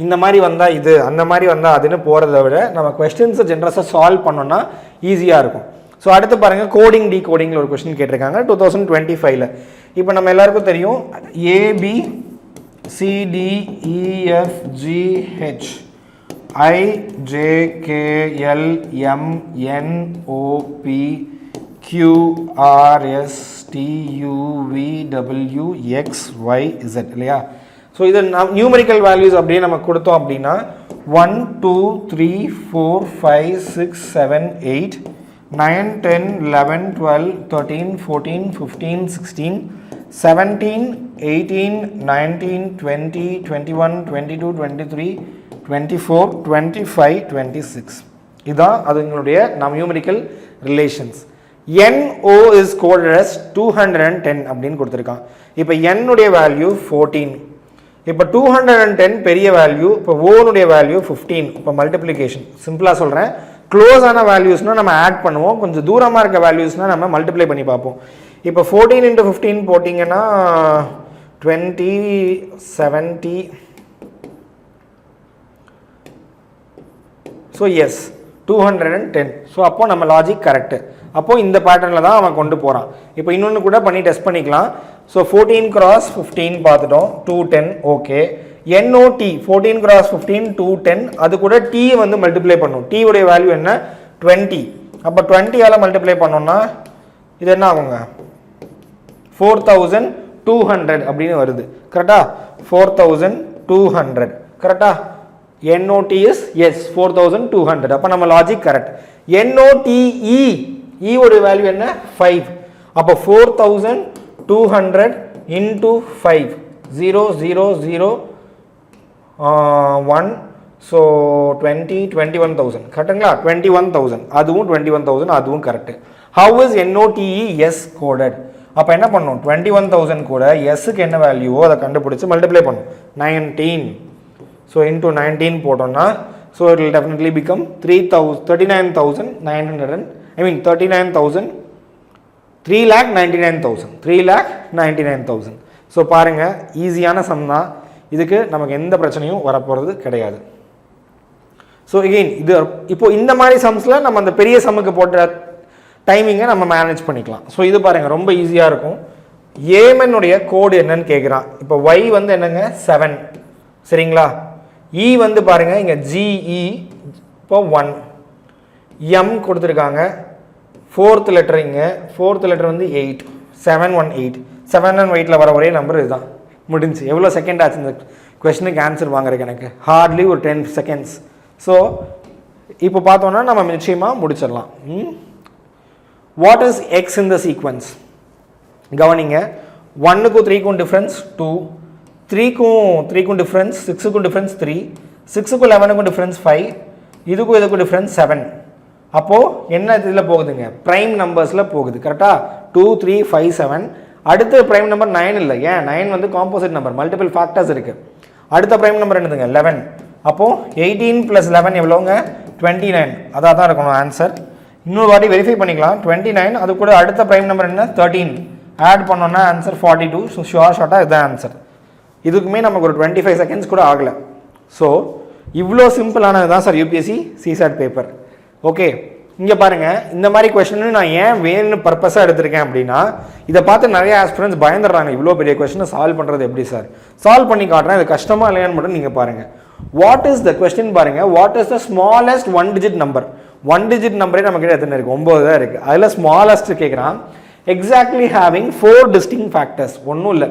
இந்த மாதிரி வந்தால் இது, அந்த மாதிரி வந்தால் அதுன்னு போகிறத விட நம்ம கொஸ்டின்ஸை ஜென்ரஸாக சால்வ் பண்ணோன்னா ஈஸியாக இருக்கும். ஸோ அடுத்து பாருங்கள், கோடிங் டிகோடிங்கில் ஒரு கொஸ்டின் கேட்டிருக்காங்க 2025. இப்போ நம்ம எல்லாருக்கும் தெரியும் ABCDEFGH IJKLMNOPQRSTUVWXYZ இல்லையா? ஸோ இது நியூமரிக்கல் வேல்யூஸ் அப்படியே நம்ம கொடுத்தோம் அப்படின்னா 1 2 3 4 5 6 7 8 9 10 11 12 13 14 15 16 17 18 19 20 21 22 23 24 25 26. இதுதான் அதுங்களுடைய numerical relations. NO is coded as 210 அப்படின்னு கொடுத்துருக்கான். இப்போ N-உடைய வேல்யூ 14. இப்போ 210 பெரிய வேல்யூ, இப்போ ஓனுடைய வேல்யூ 15. இப்போ மல்டிப்ளிகேஷன் சிம்பிளாக சொல்கிறேன். க்ளோஸான வேல்யூஸ்னால் நம்ம ஆட் பண்ணுவோம், கொஞ்சம் தூரமாக இருக்க வேல்யூஸ்னால் நம்ம மல்டிப்ளை பண்ணி பார்ப்போம். இப்போ 14 into 15 போட்டிங்கன்னா 20 70. So S 210. ஸோ அப்போது நம்ம லாஜிக் கரெக்டு. அப்போது இந்த பேட்டர்னில் தான் அவன் கொண்டு போகிறான். இப்போ இன்னொன்று கூட பண்ணி டெஸ்ட் பண்ணிக்கலாம். ஸோ 14 cross 15 பார்த்துட்டோம், 210. Okay, NOT 14 cross 15 210. அது கூட T வந்து மல்டிப்ளை பண்ணும். T உடைய வேல்யூ என்ன? 20. அப்போ 20ஆல் மல்டிப்ளை பண்ணோம்னா இது என்ன ஆகுங்க? 4200 அப்படின்னு வருது. கரெக்டா? 4200 கரெக்டா? NOT is yes 4200. அப்போ நம்ம லாஜிக் கரெக்ட். NOTE E உடைய வேல்யூ என்ன? 5. அப்போ 4200 into 5 0 0 0 1. ஸோ 20 21,000 கரெக்டுங்களா? 21,000 அதுவும் 21,000 அதுவும் correct. How is NOTE yes coded? அப்போ என்ன பண்ணணும், 21,000 கூட எஸ்ஸுக்கு என்ன வேல்யூவோ அதை கண்டுபிடிச்சி மல்டிப்ளை பண்ணும் 19. ஸோ இன்டூ 19 போட்டோம்னா so it will definitely become 3,99,000. So பாருங்கள், ஈஸியான சம் தான், இதுக்கு நமக்கு எந்த பிரச்சனையும் வரப்போகிறது கிடையாது. ஸோ எகெயின் இது இப்போ இந்த மாதிரி சம்ஸில் நம்ம அந்த பெரிய சம்முக்கு போட்ட டைமிங்கை நம்ம மேனேஜ் பண்ணிக்கலாம். ஸோ இது பாருங்கள் ரொம்ப ஈஸியாக இருக்கும். ஏமனுடைய கோடு என்னன்னு கேட்குறான். இப்போ ஒய் வந்து என்னங்க 7 சரிங்களா. இ வந்து பாருங்கள் இங்கே ஜிஇ இப்போ 1, எம் கொடுத்துருக்காங்க, 4th லெட்டர் இங்கே 4th லெட்டர் வந்து 8, 718 7 and 8ல் வர ஒரே நம்பர் இதுதான். முடிஞ்சு. எவ்வளோ செகண்ட் ஆச்சு இந்த கொஸ்டினுக்கு ஆன்சர் வாங்குறதுக்கு? எனக்கு ஹார்ட்லி ஒரு 10 seconds. ஸோ இப்போ பார்த்தோன்னா நம்ம நிச்சயமாக முடிச்சிடலாம். What is X in the sequence? கவனிங்க, 1க்கும் 3க்கும் டிஃப்ரென்ஸ் 2, 3க்கும் 3க்கும் டிஃப்ரென்ஸ், 6க்கும் டிஃப்ரென்ஸ் 3, 6க்கும் 11க்கும் டிஃப்ரென்ஸ் 5, இதுக்கும் டிஃப்ரென்ஸ் 7. அப்போது என்ன இதில் போகுதுங்க? ப்ரைம் நம்பர்ஸில் போகுது. கரெக்டாக 2, 3, 5, 7. அடுத்த ப்ரைம் நம்பர் 9 இல்லை. ஏன் 9 வந்து காம்போசிட் நம்பர், மல்டிபிள் ஃபேக்டர்ஸ் இருக்குது. அடுத்த ப்ரைம் நம்பர் என்னதுங்க? 11. அப்போது 18 + 11 எவ்வளோங்க? 29. அதாக தான் இருக்கணும் ஆன்சர். இன்னொரு வாட்டி வெரிஃபை பண்ணிக்கலாம். 29, அது கூட அடுத்த ப்ரைம் நம்பர் என்ன? 13. ஆட் பண்ணோன்னா ஆன்சர் 42. ஸோ ஷார்ட்டாக இதுதான் ஆன்சர். இதுக்குமே நமக்கு ஒரு 25 seconds கூட ஆகலை. ஸோ இவ்வளோ சிம்பிளானது தான் sir UPSC CSAT paper. Okay, இங்கே பாருங்கள், இந்த மாதிரி கொஸ்டின் நான் ஏன் வேணும்னு பர்பஸாக எடுத்திருக்கேன் அப்படின்னா, இதை பார்த்து நிறைய ஆஸ்பிரன்ஸ் பயந்துடுறாங்க. இவ்வளோ பெரிய கொஸ்டினை சால்வ் பண்ணுறது எப்படி சார்? சால்வ் பண்ணி காட்டுறேன். இது கஷ்டமாக இல்லையான்னு மட்டும் நீங்கள் பாருங்கள். வாட் இஸ் த கொஸ்டின் பாருங்கள். What is the smallest 1 digit number? 1 digit நம்பரே நம்ம கிட்ட எத்தனை இருக்குது? 9 தான் இருக்குது. அதில் ஸ்மாலஸ்ட் கேட்குறான். Exactly having 4 distinct factors. ஒன்றும் இல்லை,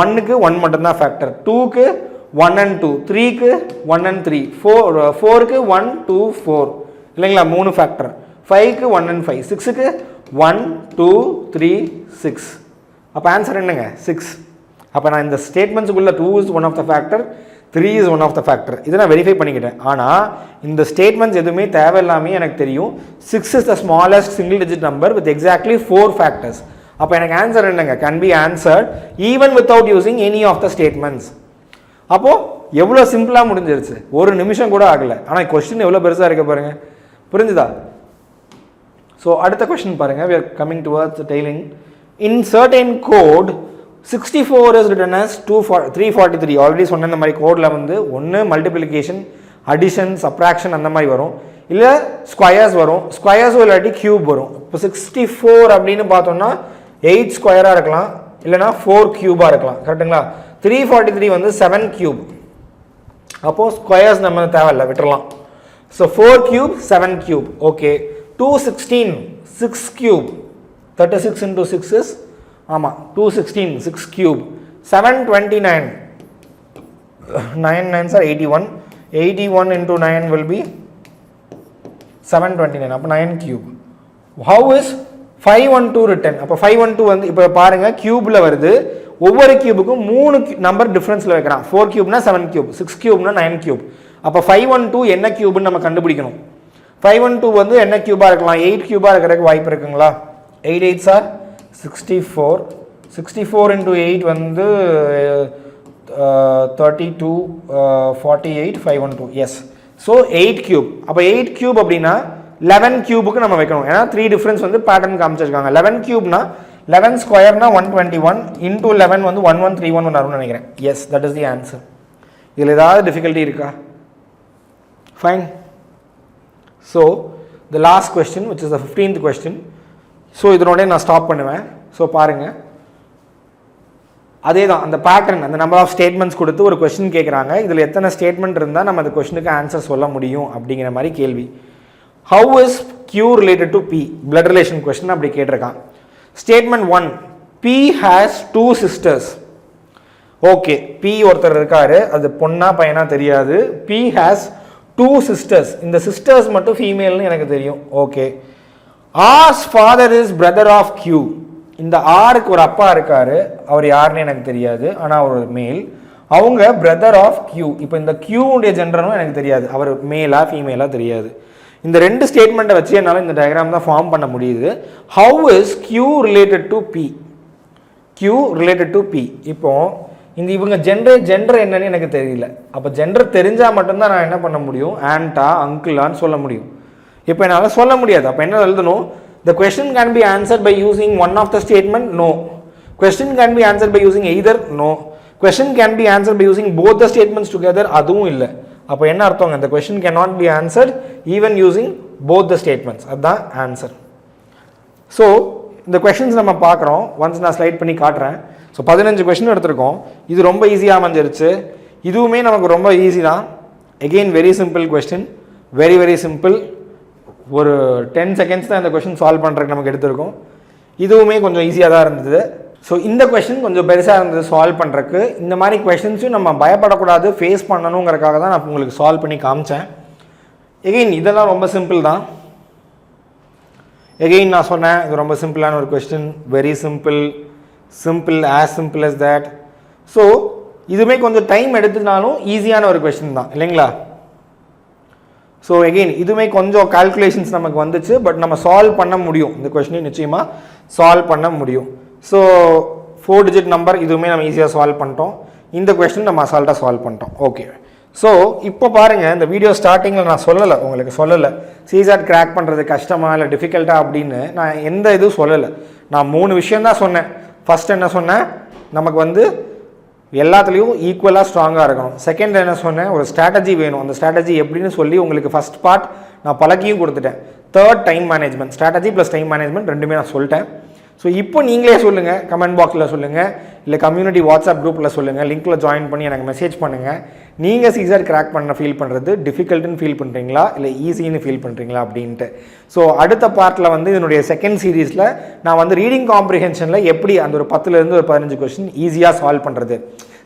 1க்கு 1 மட்டும்தான் ஃபேக்டர், 2க்கு 1 and 2, 3க்கு 1 and 3, 4க்கு 1, 2, 4 இல்லைங்களா, 3 ஃபேக்டர், 5க்கு 1 and 5, 6க்கு 1, 2, 3, 6. அப்போ ஆன்சர் என்னங்க? 6. அப்போ நான் இந்த ஸ்டேட்மெண்ட்ஸுக்குள்ள 2 is one of the factor, 3 is one of the factor, இதை நான் வெரிஃபை பண்ணிக்கிட்டேன். ஆனால் இந்த ஸ்டேட்மெண்ட்ஸ் எதுவுமே தேவையில்லாமே எனக்கு தெரியும் 6 is the smallest single digit number with exactly 4 factors. அப்போ எனக்கு ஆன்சர் என்னங்க? can be answered even without using any of the statements. அப்போது எவ்வளோ சிம்பிளாக முடிஞ்சிருச்சு, ஒரு நிமிஷம் கூட ஆகலை. ஆனால் கொஸ்டின் எவ்வளோ பெருசாக இருக்க பாருங்க, புரிஞ்சுதா? ஸோ அடுத்த கொஸ்டின் பாருங்கள். we are coming towards the tailing. in certain code 64 is written as 343. Already சொன்ன இந்த மாதிரி கோடில் வந்து ஒன்று மல்டிப்ளிகேஷன், அடிஷன், சப்ராக்ஷன் அந்த மாதிரி வரும், இல்லை ஸ்கொயர்ஸ் வரும், ஸ்கொயர்ஸும் இல்லாட்டி கியூப் வரும். இப்போ 64 அப்படின்னு பார்த்தோம்னா 8 ஸ்கொயராக இருக்கலாம், இல்லைனா 4 கியூபாக இருக்கலாம். கரெக்டுங்களா? 343 வந்து 7 கியூப். அப்போது ஸ்கொயர்ஸ் நம்ம தேவையில்லை, விட்டுறலாம். So 4 cube 7 cube. Okay, 216 6 cube, 36 into 6 is ஆமாம் 216 6 cube. 729 9 9s are 81, 81 into 9 will be 729. அப்போ 9 கியூப். how is 512 written? அப்போ 512 வந்து இப்போ பாருங்கள் கியூபில் வருது. ஒவ்வொரு கியூபுக்கும் 3 நம்பர் டிஃப்ரென்ஸில் வைக்கிறான். 4 கியூப்னா 7 கியூப், 6 கியூப்னா 9 கியூப். அப்போ 512 என்ன கியூப்னு நம்ம கண்டுபிடிக்கணும். 512 வந்து என்ன கியூபாக இருக்கலாம்? 8 கியூபாக இருக்கிறதுக்கு வாய்ப்பு இருக்குங்களா? 8 8s are 64. 64 into 8 வந்து 32, 48, 512. எஸ். So 8 cube. அப்போ 8 கியூப் அப்படின்னா 11 கியூபுக்கு நம்ம வைக்கணும். ஏன்னா 3 டிஃப்ரென்ஸ் வந்து பேட்டர்ன் காமிச்சிருக்காங்க. 11 கியூப்னா 11 ஸ்கொயர்னா 121 இன்டூ 11 வந்து 1131 வரும்னு நினைக்கிறேன். Yes, that is the answer. இதில் ஏதாவது டிஃபிகல்ட்டி இருக்கா? Fine. So the last question which is the 15th question. So இதனோட நான் ஸ்டாப் பண்ணுவேன். ஸோ பாருங்கள், அதே தான் அந்த பேட்டர்ன், அந்த நம்பர் ஆஃப் ஸ்டேட்மெண்ட்ஸ் கொடுத்து ஒரு கொஸ்டின் கேட்குறாங்க. இதில் எத்தனை ஸ்டேட்மெண்ட் இருந்தால் நம்ம அந்த கொஸ்டினுக்கு ஆன்சர் சொல்ல முடியும் அப்படிங்கிற மாதிரி கேள்வி. How is Q related to P? Blood relation question அப்படி கேட்டிருக்கான். Statement 1, P has 2 sisters. ஓகே, P ஒருத்தர் இருக்காரு, அது பொண்ணா பையனா தெரியாது. P has 2 sisters. இந்த சிஸ்டர்ஸ் மட்டும் ஃபீமேல்னு எனக்கு தெரியும். Okay, R's father is brother of Q. இந்த ஆருக்கு ஒரு அப்பா இருக்காரு, அவர் யாருன்னு எனக்கு தெரியாது, ஆனால் அவர் ஒரு மேல். அவங்க பிரதர் ஆஃப் Q. இப்போ இந்த Qவுடைய ஜெண்டரும் எனக்கு தெரியாது, அவர் மேலா ஃபீமேலா தெரியாது. இந்த ரெண்டு ஸ்டேட்மெண்ட்டை வச்சு என்னால் இந்த டயக்ராம் தான் ஃபார்ம் பண்ண முடியுது. How is Q related to P? Q related to P. இப்போ இந்த இவங்க ஜெண்டர் என்னன்னு எனக்கு தெரியல. அப்போ ஜெண்டர் தெரிஞ்சால் மட்டும்தான் நான் என்ன பண்ண முடியும், ஆன்ட்டா அங்கிளான்னு சொல்ல முடியும். இப்போ என்னால் சொல்ல முடியாது. அப்போ என்ன எழுதணும், the question can be answered by using one of the statement, no. Question can be answered by using either, no. Question can be answered by using both the statements together, அதுவும் இல்லை. அப்போ என்ன அர்த்தங்க, the question cannot be answered even using both the statements, அதுதான் answer. So இந்த questions நம்ம பார்க்குறோம். Once நான் slide பண்ணி காட்டுறேன். ஸோ 15 கொஷின் எடுத்திருக்கோம். இது ரொம்ப ஈஸியாக அமைஞ்சிருச்சு. இதுவுமே நமக்கு ரொம்ப ஈஸி தான். Again very simple question, very very simple. ஒரு 10 செகண்ட்ஸ் தான் இந்த கொஷின் சால்வ் பண்ணுறதுக்கு நமக்கு எடுத்திருக்கோம். இதுவுமே கொஞ்சம் ஈஸியாக தான் இருந்தது. ஸோ இந்த கொஷின் கொஞ்சம் பெருசாக இருந்தது சால்வ் பண்ணுறதுக்கு. இந்த மாதிரி கொஷின்ஸும் நம்ம பயப்படக்கூடாது, ஃபேஸ் பண்ணணுங்கிறதுக்காக தான் நான் உங்களுக்கு சால்வ் பண்ணி காமிச்சேன். எகெயின் இதெல்லாம் ரொம்ப சிம்பிள் தான். எகெயின் நான் சொன்னேன், இது ரொம்ப சிம்பிளான ஒரு question, very simple, simple as simple as that. So இதுவுமே கொஞ்சம் டைம் எடுத்துனாலும் ஈஸியான ஒரு கொஸ்டின் தான் இல்லைங்களா. ஸோ எகெயின் இதுவுமே கொஞ்சம் கால்குலேஷன்ஸ் நமக்கு வந்துச்சு, பட் நம்ம சால்வ் பண்ண முடியும். இந்த கொஸ்டினையும் நிச்சயமாக சால்வ் பண்ண முடியும். ஸோ 4 டிஜிட் நம்பர் இதுவுமே நம்ம ஈஸியாக சால்வ் பண்ணிட்டோம். இந்த கொஸ்டின் நம்ம அசால்ட்டாக சால்வ் பண்ணிட்டோம். ஓகே, ஸோ இப்போ பாருங்கள், இந்த வீடியோ ஸ்டார்டிங்கில் நான் உங்களுக்கு சொல்லலை சிசாட் கிராக் பண்ணுறது கஷ்டமா இல்லை டிஃபிகல்ட்டா அப்படின்னு நான் எந்த இதுவும் சொல்லலை. நான் 3 விஷயந்தான் சொன்னேன். ஃபஸ்ட் என்ன சொன்னேன், நமக்கு வந்து எல்லாத்துலேயும் ஈக்குவலாக ஸ்ட்ராங்காக இருக்கணும். செகண்ட் என்ன சொன்னேன், ஒரு ஸ்ட்ராட்டஜி வேணும். அந்த ஸ்ட்ராட்டஜி எப்படின்னு சொல்லி உங்களுக்கு ஃபஸ்ட் பார்ட் நான் பழக்கியும் கொடுத்துட்டேன். Third time management, strategy plus time management ரெண்டுமே நான் சொல்லிட்டேன். ஸோ இப்போ நீங்களே சொல்லுங்கள், கமெண்ட் பாக்ஸில் சொல்லுங்கள், இல்லை கம்யூனிட்டி வாட்ஸ்அப் குரூப்பில் சொல்லுங்கள், லிங்க்கில் ஜாயின் பண்ணி எனக்கு மெசேஜ் பண்ணுங்கள். நீங்கள் சிசாட் கிராக் பண்ண ஃபீல் பண்ணுறது டிஃபிகல்ட்டுன்னு ஃபீல் பண்ணுறீங்களா இல்லை ஈஸின்னு ஃபீல் பண்ணுறீங்களா அப்படின்ட்டு. ஸோ அடுத்த பார்ட்டில் வந்து இதனுடைய செகண்ட் சீரீஸில் நான் வந்து ரீடிங் காம்ப்ரிஹென்ஷனில் எப்படி அந்த ஒரு 10லேருந்து ஒரு 15 கொஸ்டின் ஈஸியாக சால்வ் பண்ணுறது.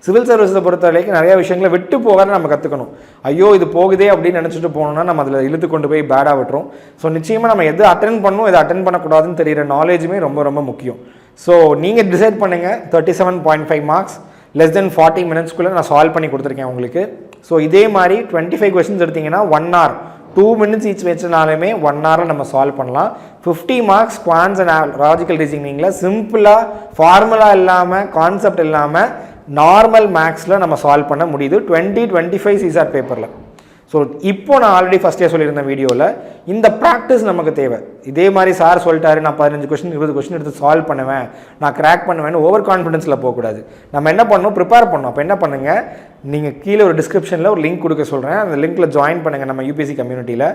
சிவில் சர்வீஸை பொறுத்த வரைக்கும் நிறைய விஷயங்களை விட்டு போகாத நம்ம கற்றுக்கணும். ஐயோ இது போகுதே அப்படின்னு நினச்சிட்டு போனோம்னா நம்ம அதில் இழுத்து கொண்டு போய் பேடாக விட்டுரும். ஸோ நிச்சயமாக நம்ம எது அட்டென்ட் பண்ணணும், எது அட்டென்ட் பண்ணக்கூடாதுன்னு தெரிகிற நாலேஜுமே ரொம்ப ரொம்ப முக்கியம். ஸோ நீங்கள் டிசைட் பண்ணுங்கள். 37.5 மார்க்ஸ் லெஸ் தென் 40 மினிட்ஸ்க்குள்ளே நான் சால்வ் பண்ணி கொடுத்துருக்கேன் உங்களுக்கு. ஸோ இதே மாதிரி 25 கொஸ்டின்ஸ் எடுத்திங்கன்னா 1 hour 2 minutes ஈச் வச்சனாலுமே 1 hour நம்ம சால்வ் பண்ணலாம். 50 மார்க்ஸ் குவான்ஸ் அண்ட் லாஜிக்கல் ரீசனிங்கில் சிம்பிளாக ஃபார்முலா இல்லாமல் கான்செப்ட் இல்லாமல் நார்மல் மேக்ஸில் நம்ம சால்வ் பண்ண முடியுது 2025 சிசாட் பேப்பரில். ஸோ இப்போ நான் ஆல்ரெடி ஃபஸ்ட்டே சொல்லியிருந்தேன் வீடியோவில், இந்த ப்ராக்டிஸ் நமக்கு தேவை. இதே மாதிரி சார் சொல்லிட்டாரு நான் 15 கொஸ்டின் 20 கொஸ்டின் எடுத்து சால்வ் பண்ணுவேன், நான் கிராக் பண்ணுவேன்னு ஓவர் கான்ஃபிடென்ஸில் போகக்கூடாது. நம்ம என்ன பண்ணணும், ப்ரிப்பேர் பண்ணணும். அப்போ என்ன பண்ணுங்கள், நீங்கள் கீழே ஒரு டிஸ்கிரிப்ஷனில் ஒரு லிங்க் கொடுக்க சொல்கிறேன், அந்த லிங்க்கில் ஜாயின் பண்ணுங்கள் நம்ம யூபிஎஸ்சி கம்யூனிட்டியில்.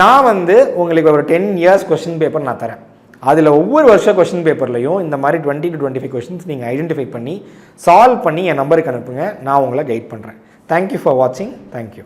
நான் வந்து உங்களுக்கு ஒரு 10 years கொஸ்டின் பேப்பர் நான் தரேன். அதில் ஒவ்வொரு வருஷம் கொஸ்டின் பேப்பர்லையும் இந்த மாதிரி 20 to 25 கொஸ்டின்ஸ் நீங்கள் ஐடென்டிஃபை பண்ணி சால்வ் பண்ணி என் நம்பருக்கு அனுப்புங்க, நான் உங்களை கைட் பண்ணுறேன். தேங்க்யூ ஃபார் வாட்சிங். தேங்க்யூ.